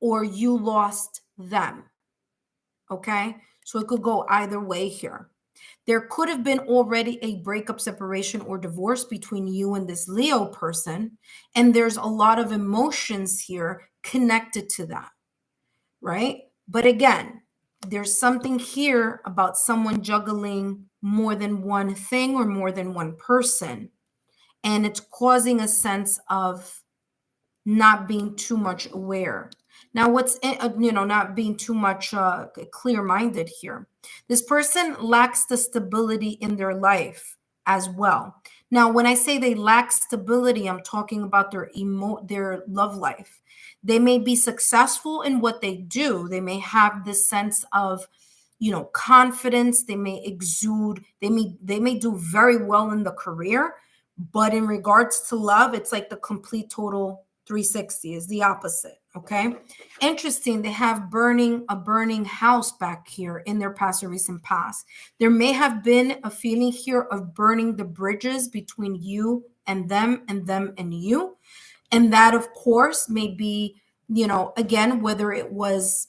or you lost them. Okay, so it could go either way here. There could have been already a breakup, separation, or divorce between you and this Leo person. And there's a lot of emotions here connected to that, right? But again, there's something here about someone juggling more than one thing or more than one person. And it's causing a sense of not being too much aware. Now, not being too much clear-minded here. This person lacks the stability in their life as well. Now, when I say they lack stability, I'm talking about their love life. They may be successful in what they do. They may have this sense of, confidence. They may exude. They may do very well in the career, but in regards to love, it's like the complete total 360 is the opposite. Okay. Interesting. They have a burning house back here in their past or recent past. There may have been a feeling here of burning the bridges between you and them and you. And that, of course, may be, again, whether it was,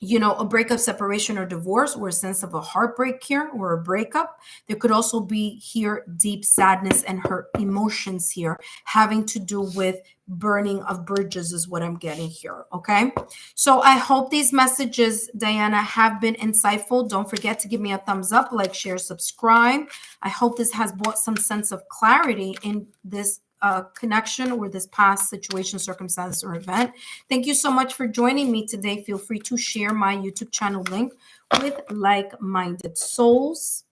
a breakup, separation, or divorce, or a sense of a heartbreak here or a breakup. There could also be here deep sadness and hurt emotions here having to do with burning of bridges is what I'm getting here. Okay. So I hope these messages, Diana, have been insightful. Don't forget to give me a thumbs up, like, share, subscribe. I hope this has brought some sense of clarity in this connection or this past situation, circumstance, or event. Thank you so much for joining me today. Feel free to share my YouTube channel link with like-minded souls.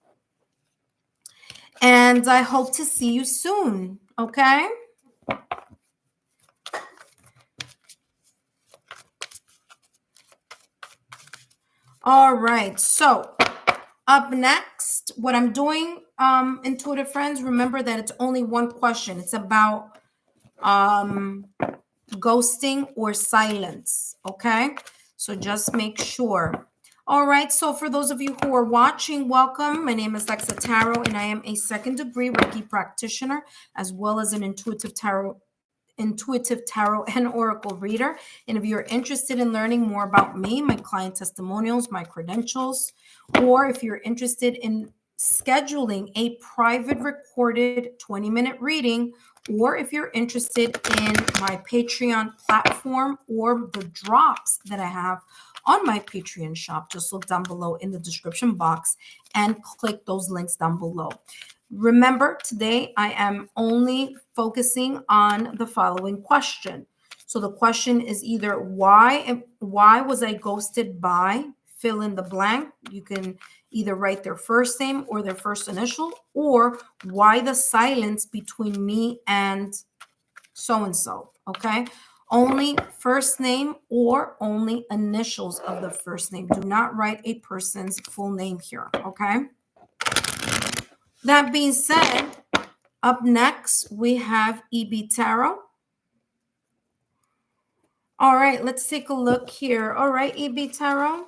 And I hope to see you soon. Okay? All right. So up next, what I'm doing, intuitive friends, remember that it's only one question. It's about ghosting or silence. Okay. So just make sure. All right. So for those of you who are watching, welcome. My name is Lexa Tarot, and I am a second-degree Reiki practitioner, as well as an intuitive tarot and oracle reader. And if you're interested in learning more about me, my client testimonials, my credentials, or if you're interested in scheduling a private recorded 20-minute reading, or if you're interested in my Patreon platform or the drops that I have on my Patreon shop, just look down below in the description box and click those links down below. Remember, today I am only focusing on the following question. So the question is either why was I ghosted by, fill in the blank. You can either write their first name or their first initial, or why the silence between me and so-and-so, okay? Only first name or only initials of the first name. Do not write a person's full name here, okay? That being said, up next, we have EB Tarot. All right, let's take a look here. All right, EB Tarot.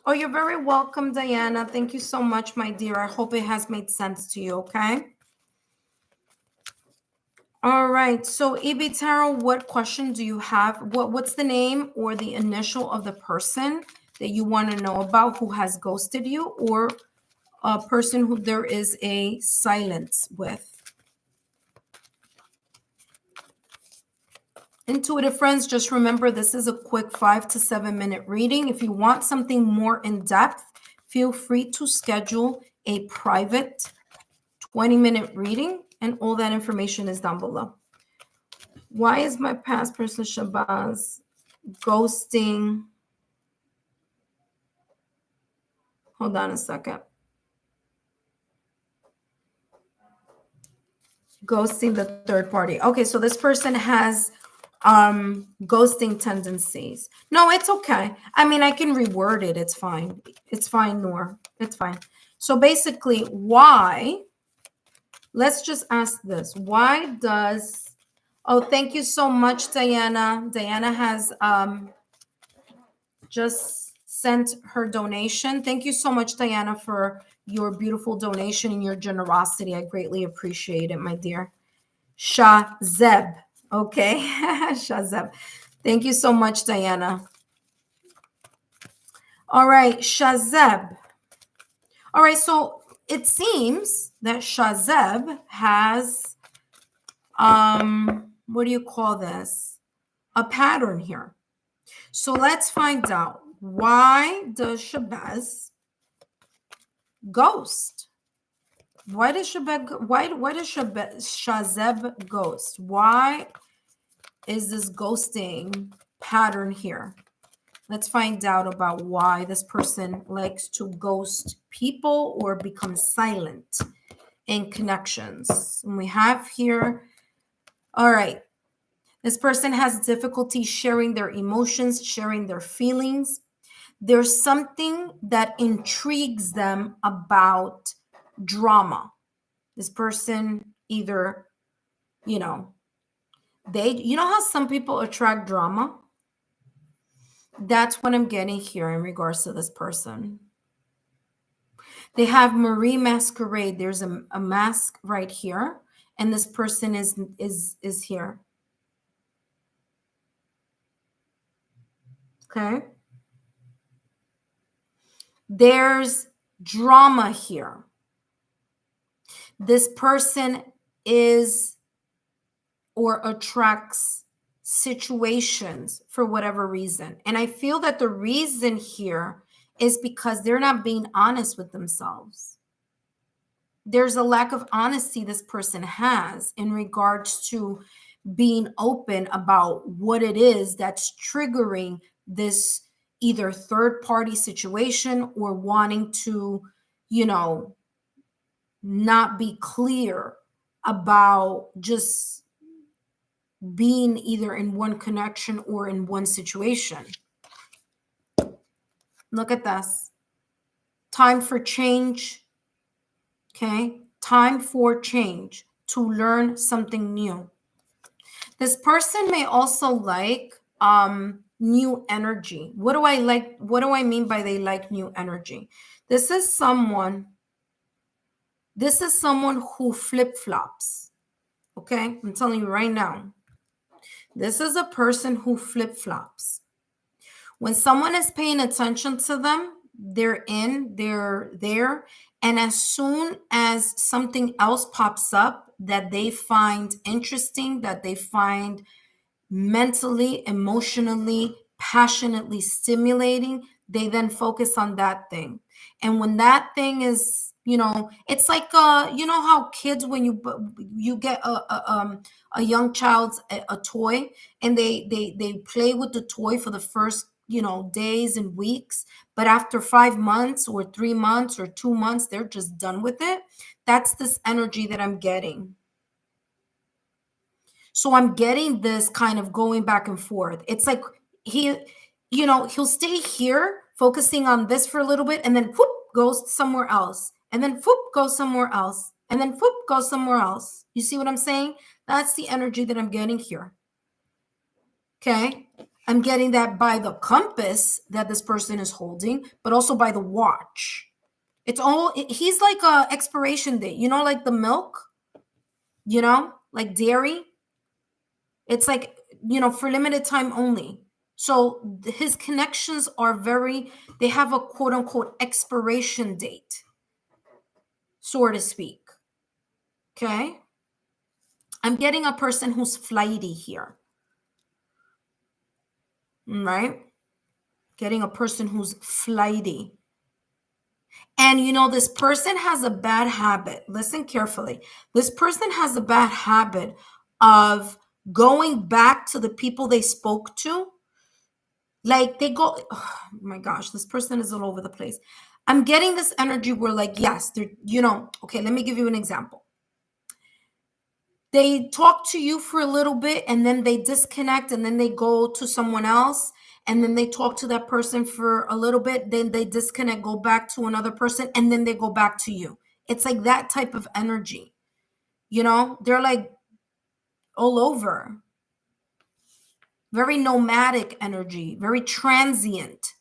Oh, you're very welcome, Diana. Thank you so much, my dear. I hope it has made sense to you, okay? All right, so EB Tarot, what question do you have? What's the name or the initial of the person that you want to know about who has ghosted you, or a person who there is a silence with? Intuitive friends, just remember this is a quick 5 to 7 minute reading. If you want something more in depth, feel free to schedule a private 20-minute reading, and all that information is down below. Why is my past person Shabazz ghosting? Hold on a second. Ghosting the third party. Okay, so this person has ghosting tendencies. No, it's okay. I mean, I can reword it. It's fine. It's fine, Noor. It's fine. So basically, why? Let's just ask this. Why does... Oh, thank you so much, Diana. Diana has just sent her donation. Thank you so much, Diana, for your beautiful donation and your generosity. I greatly appreciate it, my dear. Shazeb. Okay. Shazeb. Thank you so much, Diana. All right, Shazeb. All right, so it seems that Shazeb has, what do you call this? A pattern here. So let's find out, why does Shabazz ghost? Why does Shazeb ghost? Why is this ghosting pattern here? Let's find out about why this person likes to ghost people or become silent in connections. And we have here, all right, this person has difficulty sharing their emotions, sharing their feelings. There's something that intrigues them about drama. This person either, You know how some people attract drama? That's what I'm getting here in regards to this person. They have Marie Masquerade. There's a mask right here, and this person is here. Okay. There's drama here. This person is or attracts situations for whatever reason. And I feel that the reason here is because they're not being honest with themselves. There's a lack of honesty this person has in regards to being open about what it is that's triggering this either third party situation or wanting to, not be clear about just being either in one connection or in one situation. Look at this. Time for change. Okay. Time for change to learn something new. This person may also like new energy. What do I like? What do I mean by they like new energy? This is someone who flip-flops. Okay? I'm telling you right now. This is a person who flip-flops. When someone is paying attention to them, they're there. And as soon as something else pops up that they find interesting, that they find mentally, emotionally, passionately stimulating, they then focus on that thing. And when that thing is, it's like how kids, when you get a young child's a toy, and they play with the toy for the first days and weeks, but after 5 months or 3 months or 2 months, they're just done with it. That's this energy that I'm getting. So I'm getting this kind of going back and forth. It's like he'll stay here focusing on this for a little bit, and then whoop, goes somewhere else, and then whoop, goes somewhere else, and then whoop, goes somewhere else. You see what I'm saying? That's the energy that I'm getting here. Okay. I'm getting that by the compass that this person is holding, but also by the watch. He's like a expiration date, like the milk, like dairy. It's like, for limited time only. So his connections are they have a quote unquote expiration date, so to speak. Okay. I'm getting a person who's flighty here. Right? Getting a person who's flighty. And this person has a bad habit. Listen carefully. This person has a bad habit of going back to the people they spoke to. Like they go, oh my gosh, this person is all over the place. I'm getting this energy where, like, yes, they're, okay, let me give you an example. They talk to you for a little bit and then they disconnect and then they go to someone else. And then they talk to that person for a little bit, then they disconnect, go back to another person, and then they go back to you. It's like that type of energy. They're like all over. Very nomadic energy, very transient.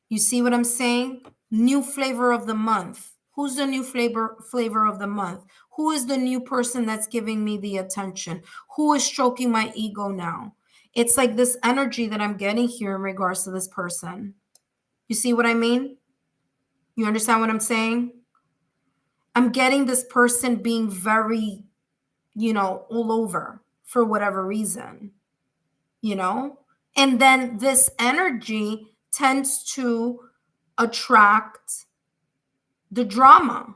You see what I'm saying? New flavor of the month. Who's the new flavor of the month? Who is the new person that's giving me the attention? Who is stroking my ego now? It's like this energy that I'm getting here in regards to this person. You see what I mean? You understand what I'm saying? I'm getting this person being very, all over for whatever reason, And then this energy tends to attract the drama,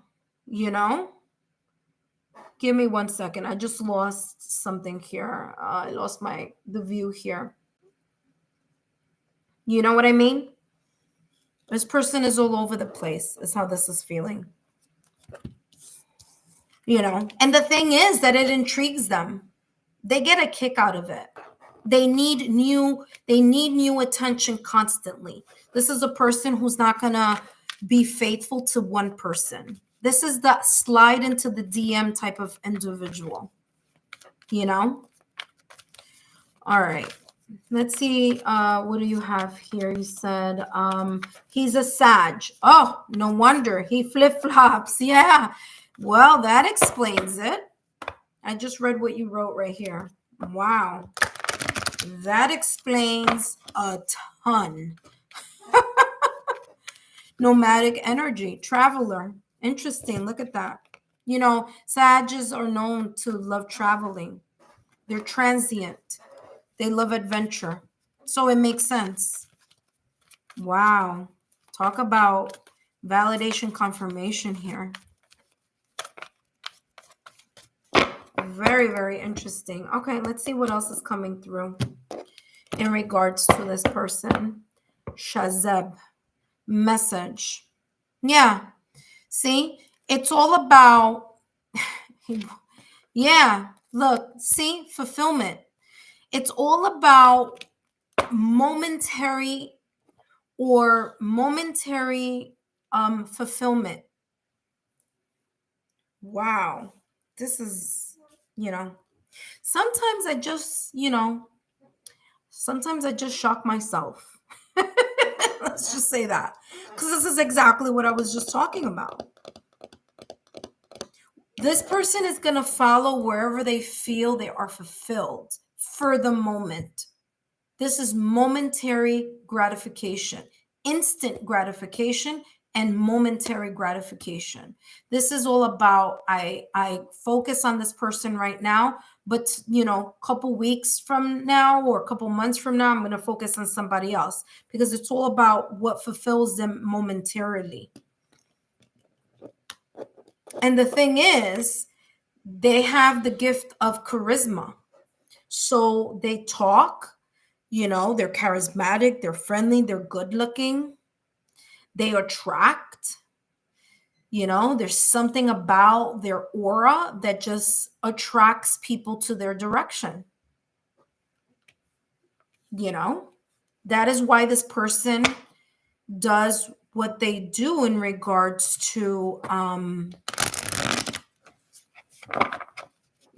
Give me 1 second. I just lost something here. I lost the view here. You know what I mean? This person is all over the place, is how this is feeling. And the thing is that it intrigues them. They get a kick out of it. They need new attention constantly. This is a person who's not going to be faithful to one person. This is the slide into the DM type of individual, All right. Let's see. What do you have here? You said he's a Sag. Oh, no wonder. He flip-flops. Yeah. Well, that explains it. I just read what you wrote right here. Wow. That explains a ton. Nomadic energy, traveler. Interesting. Look at that. You know, Sages are known to love traveling. They're transient. They love adventure. So it makes sense. Wow. Talk about validation confirmation here. Very, very interesting. Okay, let's see what else is coming through in regards to this person. Shazeb. Message. Yeah. See, it's all about, yeah, look, see, fulfillment. It's all about momentary fulfillment. Wow. This is, sometimes sometimes I just shock myself. Let's just say that. Because this is exactly what I was just talking about. This person is going to follow wherever they feel they are fulfilled for the moment. This is momentary gratification, instant gratification, and momentary gratification. This is all about I focus on this person right now, but a couple weeks from now or a couple months from now, I'm going to focus on somebody else because it's all about what fulfills them momentarily. And the thing is, they have the gift of charisma. So they talk, they're charismatic, they're friendly, they're good looking, they attract, there's something about their aura that just attracts people to their direction. That is why this person does what they do in regards to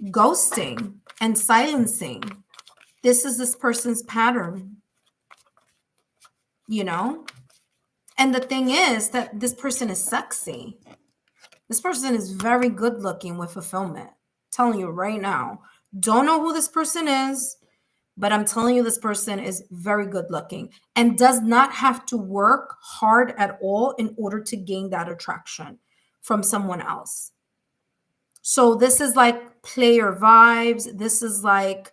ghosting and silencing. This is this person's pattern, And the thing is that this person is sexy. This person is very good looking with fulfillment. I'm telling you right now. Don't know who this person is, but I'm telling you this person is very good looking and does not have to work hard at all in order to gain that attraction from someone else. So this is like player vibes. This is like,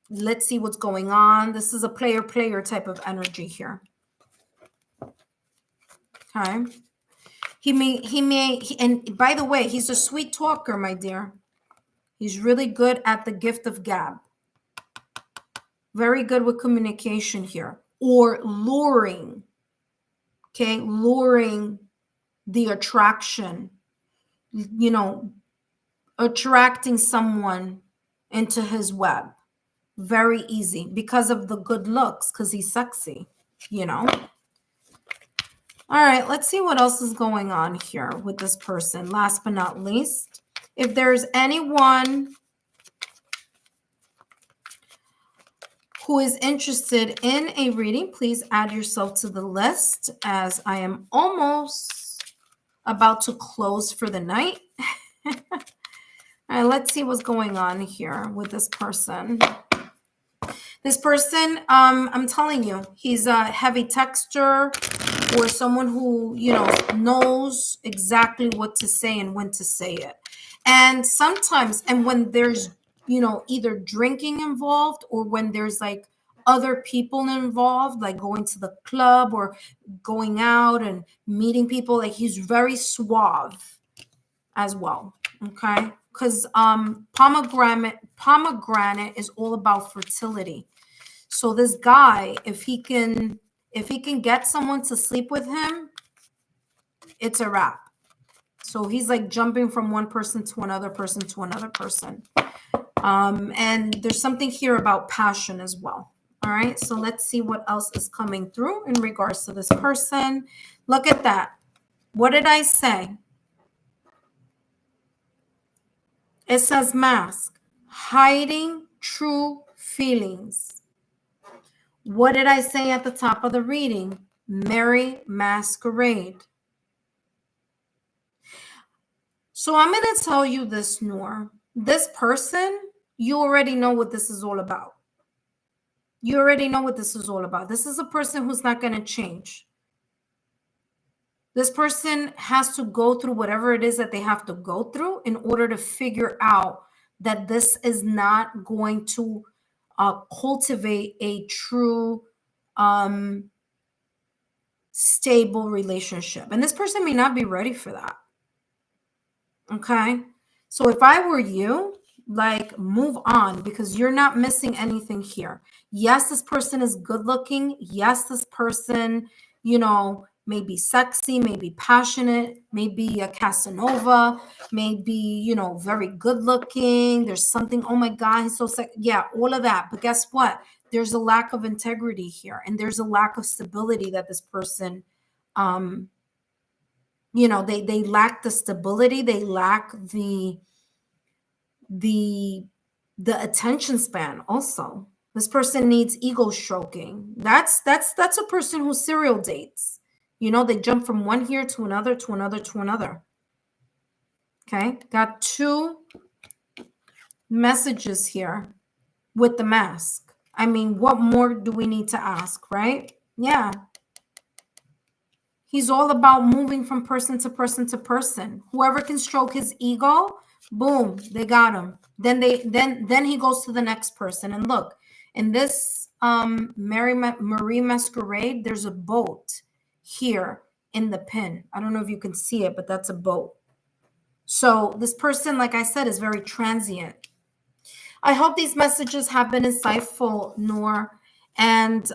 let's see what's going on. This is a player type of energy here. Okay. And by the way, he's a sweet talker, my dear. He's really good at the gift of gab. Very good with communication here or luring. Okay. Luring the attraction, attracting someone into his web. Very easy because of the good looks, because he's sexy, All right, let's see what else is going on here with this person. Last but not least, if there's anyone who is interested in a reading, please add yourself to the list as I am almost about to close for the night. All right, let's see what's going on here with this person. This person, I'm telling you, he's a heavy texter or someone who, knows exactly what to say and when to say it. And sometimes, and when there's, either drinking involved or when there's like other people involved, like going to the club or going out and meeting people, like he's very suave as well. Okay. Because pomegranate is all about fertility. So this guy, if he can get someone to sleep with him, it's a wrap. So he's like jumping from one person to another person to another person. And there's something here about passion as well. All right. So let's see what else is coming through in regards to this person. Look at that. What did I say? It says mask. hiding true feelings. What did I say at the top of the reading? Merry masquerade. So I'm going to tell you this, Noor. This person, you already know what this is all about. You already know what this is all about. This is a person who's not going to change. This person has to go through whatever it is that they have to go through in order to figure out that this is not going to cultivate a true stable relationship. And this person may not be ready for that. Okay. So if I were you, like, move on, because you're not missing anything here. Yes, this person is good looking. Yes, this person, may be sexy, may be passionate, maybe a Casanova, maybe, very good looking. There's something, oh my God, he's so sexy. Yeah, all of that. But guess what? There's a lack of integrity here, and there's a lack of stability that this person, they lack the stability, they lack the attention span. Also, this person needs ego stroking. That's a person who serial dates. They jump from one here to another, to another, to another. Okay, got two messages here with the mask. I mean, what more do we need to ask, right? Yeah. He's all about moving from person to person to person. Whoever can stroke his ego, boom, they got him. Then he goes to the next person. And look, in this Marie Masquerade, there's a boat here in the pin. I don't know if you can see it, but that's a boat. So this person, like I said, is very transient. I hope these messages have been insightful, Noor. And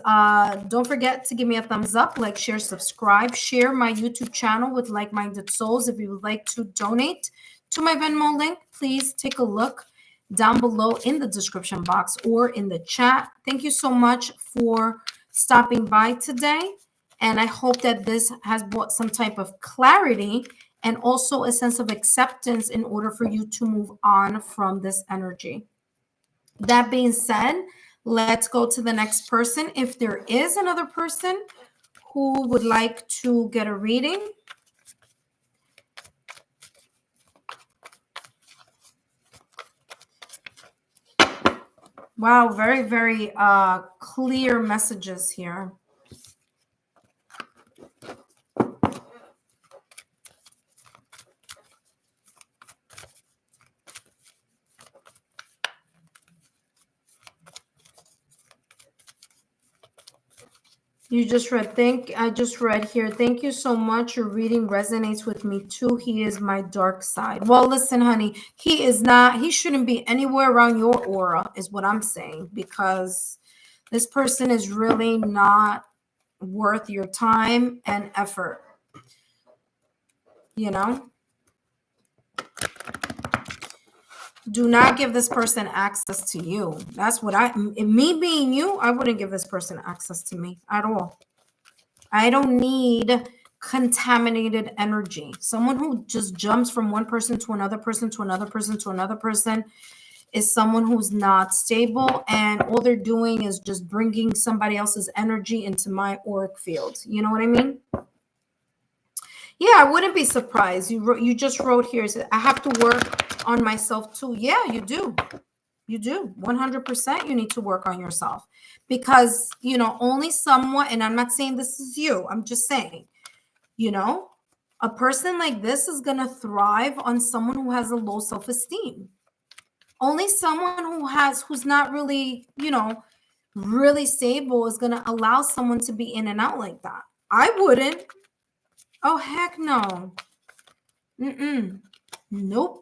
don't forget to give me a thumbs up, like, share, subscribe, share my YouTube channel with like-minded souls. If you would like to donate to my Venmo link, please take a look down below in the description box or in the chat. Thank you so much for stopping by today. And I hope that this has brought some type of clarity and also a sense of acceptance in order for you to move on from this energy. That being said, let's go to the next person. If there is another person who would like to get a reading. Wow, very, very clear messages here. You just read, I just read here. Thank you so much. Your reading resonates with me too. He is my dark side. Well, listen, honey, he shouldn't be anywhere around your aura, is what I'm saying, because this person is really not worth your time and effort. Do not give this person access to you. That's what me being you, I wouldn't give this person access to me at all. I don't need contaminated energy. Someone who just jumps from one person to another person to another person to another person is someone who's not stable, and all they're doing is just bringing somebody else's energy into my auric field. You know what I mean? Yeah, I wouldn't be surprised. You just wrote here, I have to work on myself too. Yeah, you do. You do. 100% you need to work on yourself, because, only someone, and I'm not saying this is you, I'm just saying, a person like this is going to thrive on someone who has a low self-esteem. Only someone who's not really, really stable is going to allow someone to be in and out like that. I wouldn't. Oh, heck no. Nope.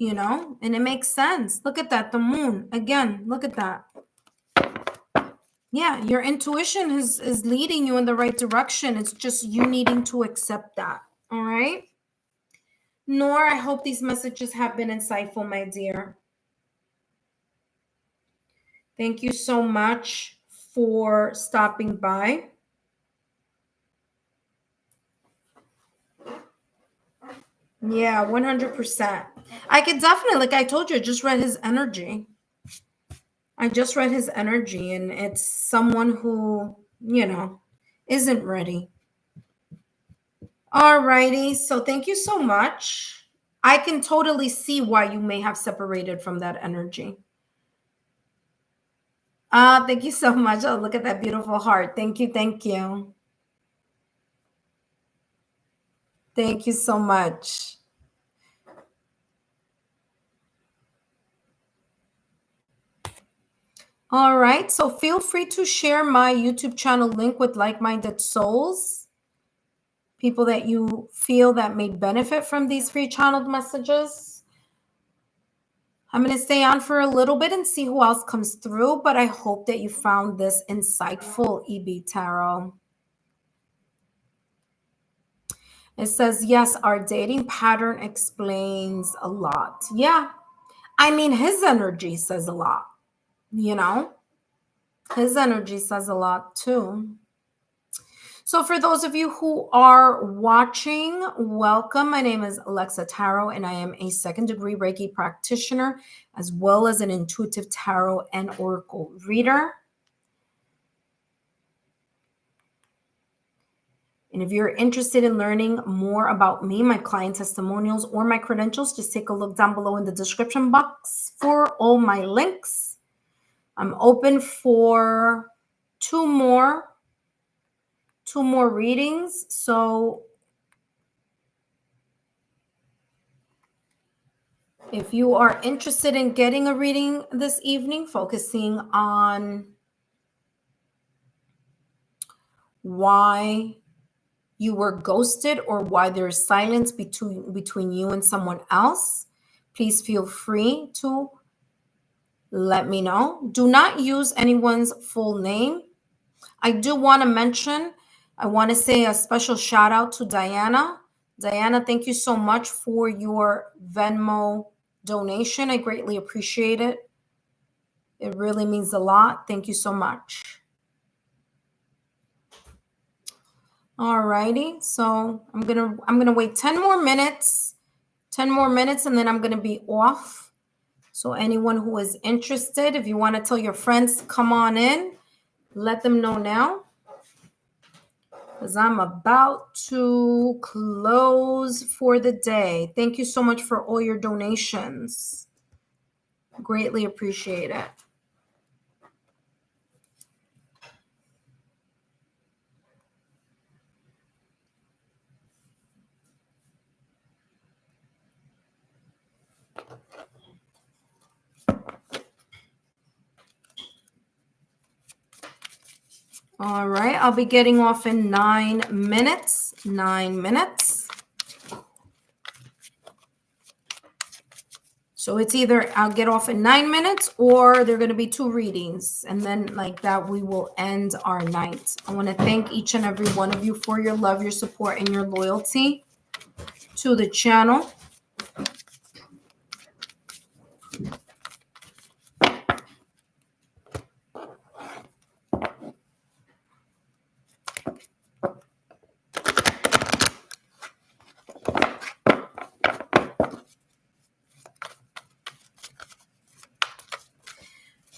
And it makes sense. Look at that. The moon. Again, look at that. Yeah, your intuition is leading you in the right direction. It's just you needing to accept that. All right? Noor, I hope these messages have been insightful, my dear. Thank you so much for stopping by. Yeah, 100%. I could definitely, like I told you, I just read his energy. I just read his energy, and it's someone who, isn't ready. All righty. So thank you so much. I can totally see why you may have separated from that energy. Thank you so much. Oh, look at that beautiful heart. Thank you. Thank you. Thank you so much. All right. So feel free to share my YouTube channel link with like-minded souls, people that you feel that may benefit from these free channeled messages. I'm going to stay on for a little bit and see who else comes through, but I hope that you found this insightful, EB Tarot. It says, yes, our dating pattern explains a lot. Yeah. I mean, his energy says a lot, His energy says a lot too. So for those of you who are watching, welcome. My name is Alexa Tarot, and I am a second-degree Reiki practitioner, as well as an intuitive tarot and oracle reader. And if you're interested in learning more about me, my client testimonials, or my credentials, just take a look down below in the description box for all my links. I'm open for two more readings. So if you are interested in getting a reading this evening, focusing on why you were ghosted or why there's silence between you and someone else, please feel free to let me know. Do not use anyone's full name. I do want to mention, I want to say a special shout out to Diana. Diana, thank you so much for your Venmo donation. I greatly appreciate it. It really means a lot. Thank you so much. All righty. So I'm gonna wait 10 more minutes. 10 more minutes, and then I'm gonna be off. So anyone who is interested, if you want to tell your friends, come on in. Let them know now, because I'm about to close for the day. Thank you so much for all your donations. Greatly appreciate it. All right, I'll be getting off in 9 minutes. 9 minutes. So it's either I'll get off in 9 minutes, or there are going to be 2 readings. And then like that, we will end our night. I want to thank each and every one of you for your love, your support, and your loyalty to the channel.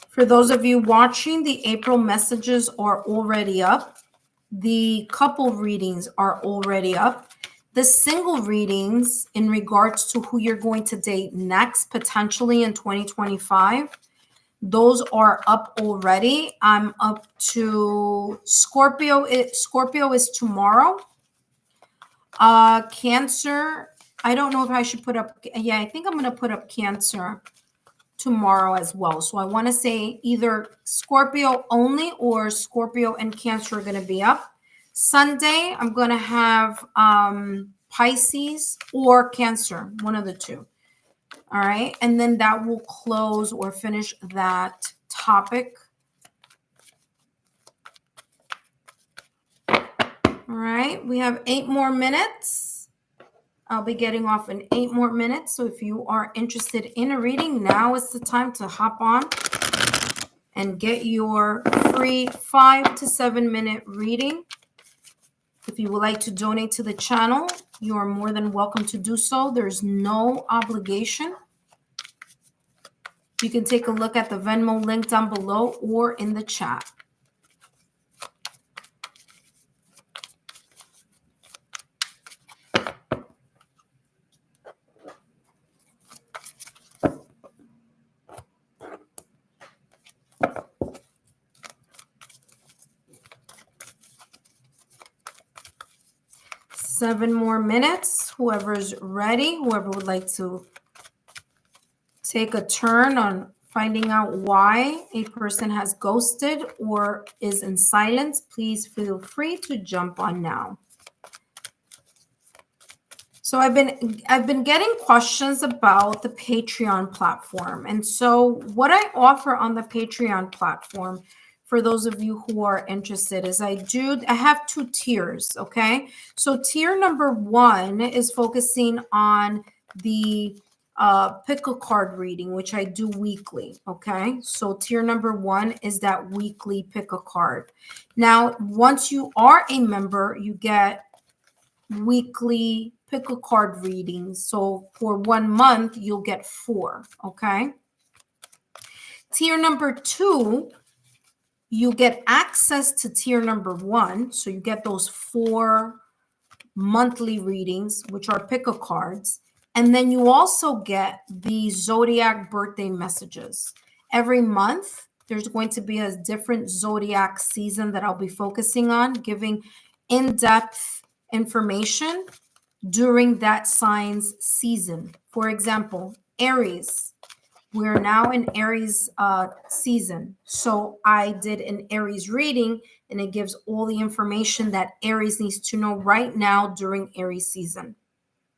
For those of you watching, the April messages are already up. The couple readings are already up. The single readings in regards to who you're going to date next, potentially in 2025, those are up already. I'm up to Scorpio. Scorpio is tomorrow. Cancer, I don't know if I should put up. Yeah, I think I'm going to put up Cancer tomorrow as well. So I want to say either Scorpio only or Scorpio and Cancer are going to be up. Sunday, I'm going to have Pisces or Cancer, one of the two. All right. And then that will close or finish that topic. All right. We have 8 more minutes. I'll be getting off in 8 more minutes. So if you are interested in a reading, now is the time to hop on and get your free 5 to 7 minute reading. If you would like to donate to the channel, you are more than welcome to do so. There's no obligation. You can take a look at the Venmo link down below or in the chat. Seven more minutes. Whoever's ready, whoever would like to take a turn on finding out why a person has ghosted or is in silence, please feel free to jump on now. So I've been getting questions about the Patreon platform. And so what I offer on the Patreon platform, for those of you who are interested, is I have two tiers, okay? So tier number one is focusing on the pick a card reading, which I do weekly, okay? So tier number one is that weekly pick a card. Now, once you are a member, you get weekly pick a card readings. So for 1 month, you'll get 4, okay? Tier number 2, you get access to tier number 1. So you get those 4 monthly readings, which are pick a cards. And then you also get the zodiac birthday messages. Every month, there's going to be a different zodiac season that I'll be focusing on, giving in-depth information during that sign's season. For example, Aries. We're now in Aries season. So I did an Aries reading, and it gives all the information that Aries needs to know right now during Aries season.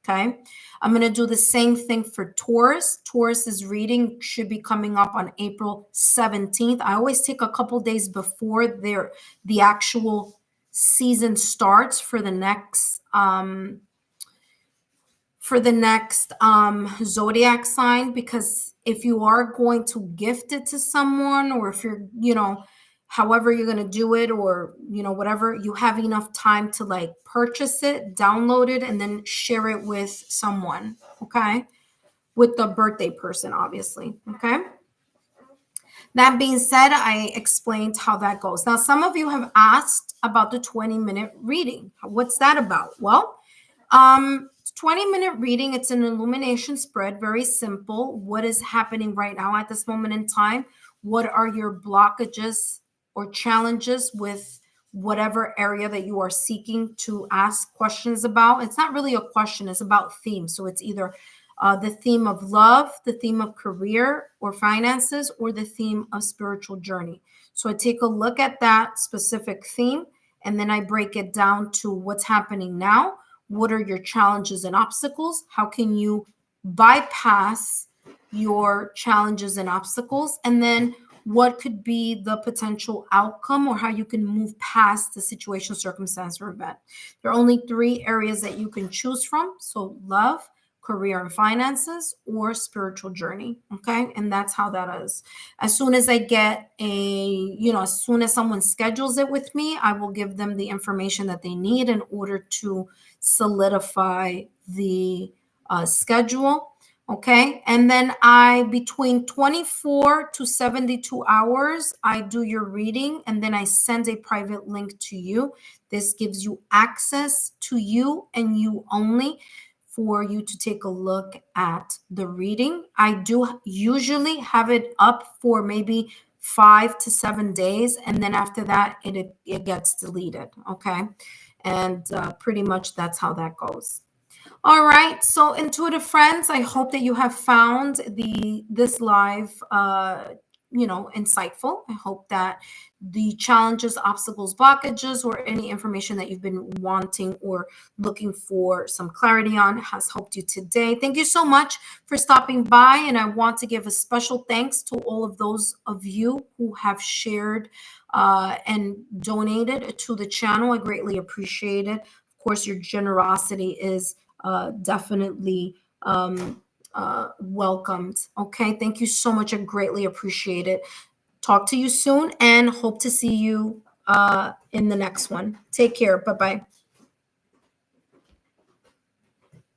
Okay. I'm going to do the same thing for Taurus. Taurus's reading should be coming up on April 17th. I always take a couple days before the actual season starts for the next zodiac sign, because if you are going to gift it to someone, or if you're, however you're going to do it, or, whatever, you have enough time to like purchase it, download it, and then share it with someone, okay? With the birthday person, obviously, okay? That being said, I explained how that goes. Now, some of you have asked about the 20-minute reading. What's that about? Well, 20-minute reading, it's an illumination spread, very simple. What is happening right now at this moment in time? What are your blockages or challenges with whatever area that you are seeking to ask questions about? It's not really a question, it's about theme. So it's either the theme of love, the theme of career or finances, or the theme of spiritual journey. So I take a look at that specific theme, and then I break it down to what's happening now. What are your challenges and obstacles? How can you bypass your challenges and obstacles? And then what could be the potential outcome, or how you can move past the situation, circumstance, or event? There are only 3 areas that you can choose from. So love, career and finances, or spiritual journey. Okay. And that's how that is. As soon as I get as soon as someone schedules it with me, I will give them the information that they need in order to solidify the schedule. Okay. And then between 24 to 72 hours, I do your reading, and then I send a private link to you. This gives you access to you and you only, for you to take a look at the reading. I do usually have it up for maybe 5 to 7 days, and then after that it gets deleted. Okay. And pretty much that's how that goes. All right, so intuitive friends, I hope that you have found this live insightful. I hope that the challenges, obstacles, blockages, or any information that you've been wanting or looking for some clarity on has helped you today. Thank you so much for stopping by, and I want to give a special thanks to all of those of you who have shared and donated to the channel. I greatly appreciate it. Of course, your generosity is definitely welcomed. Okay, thank you so much. I greatly appreciate it. Talk to you soon, and hope to see you in the next one. Take care. Bye-bye.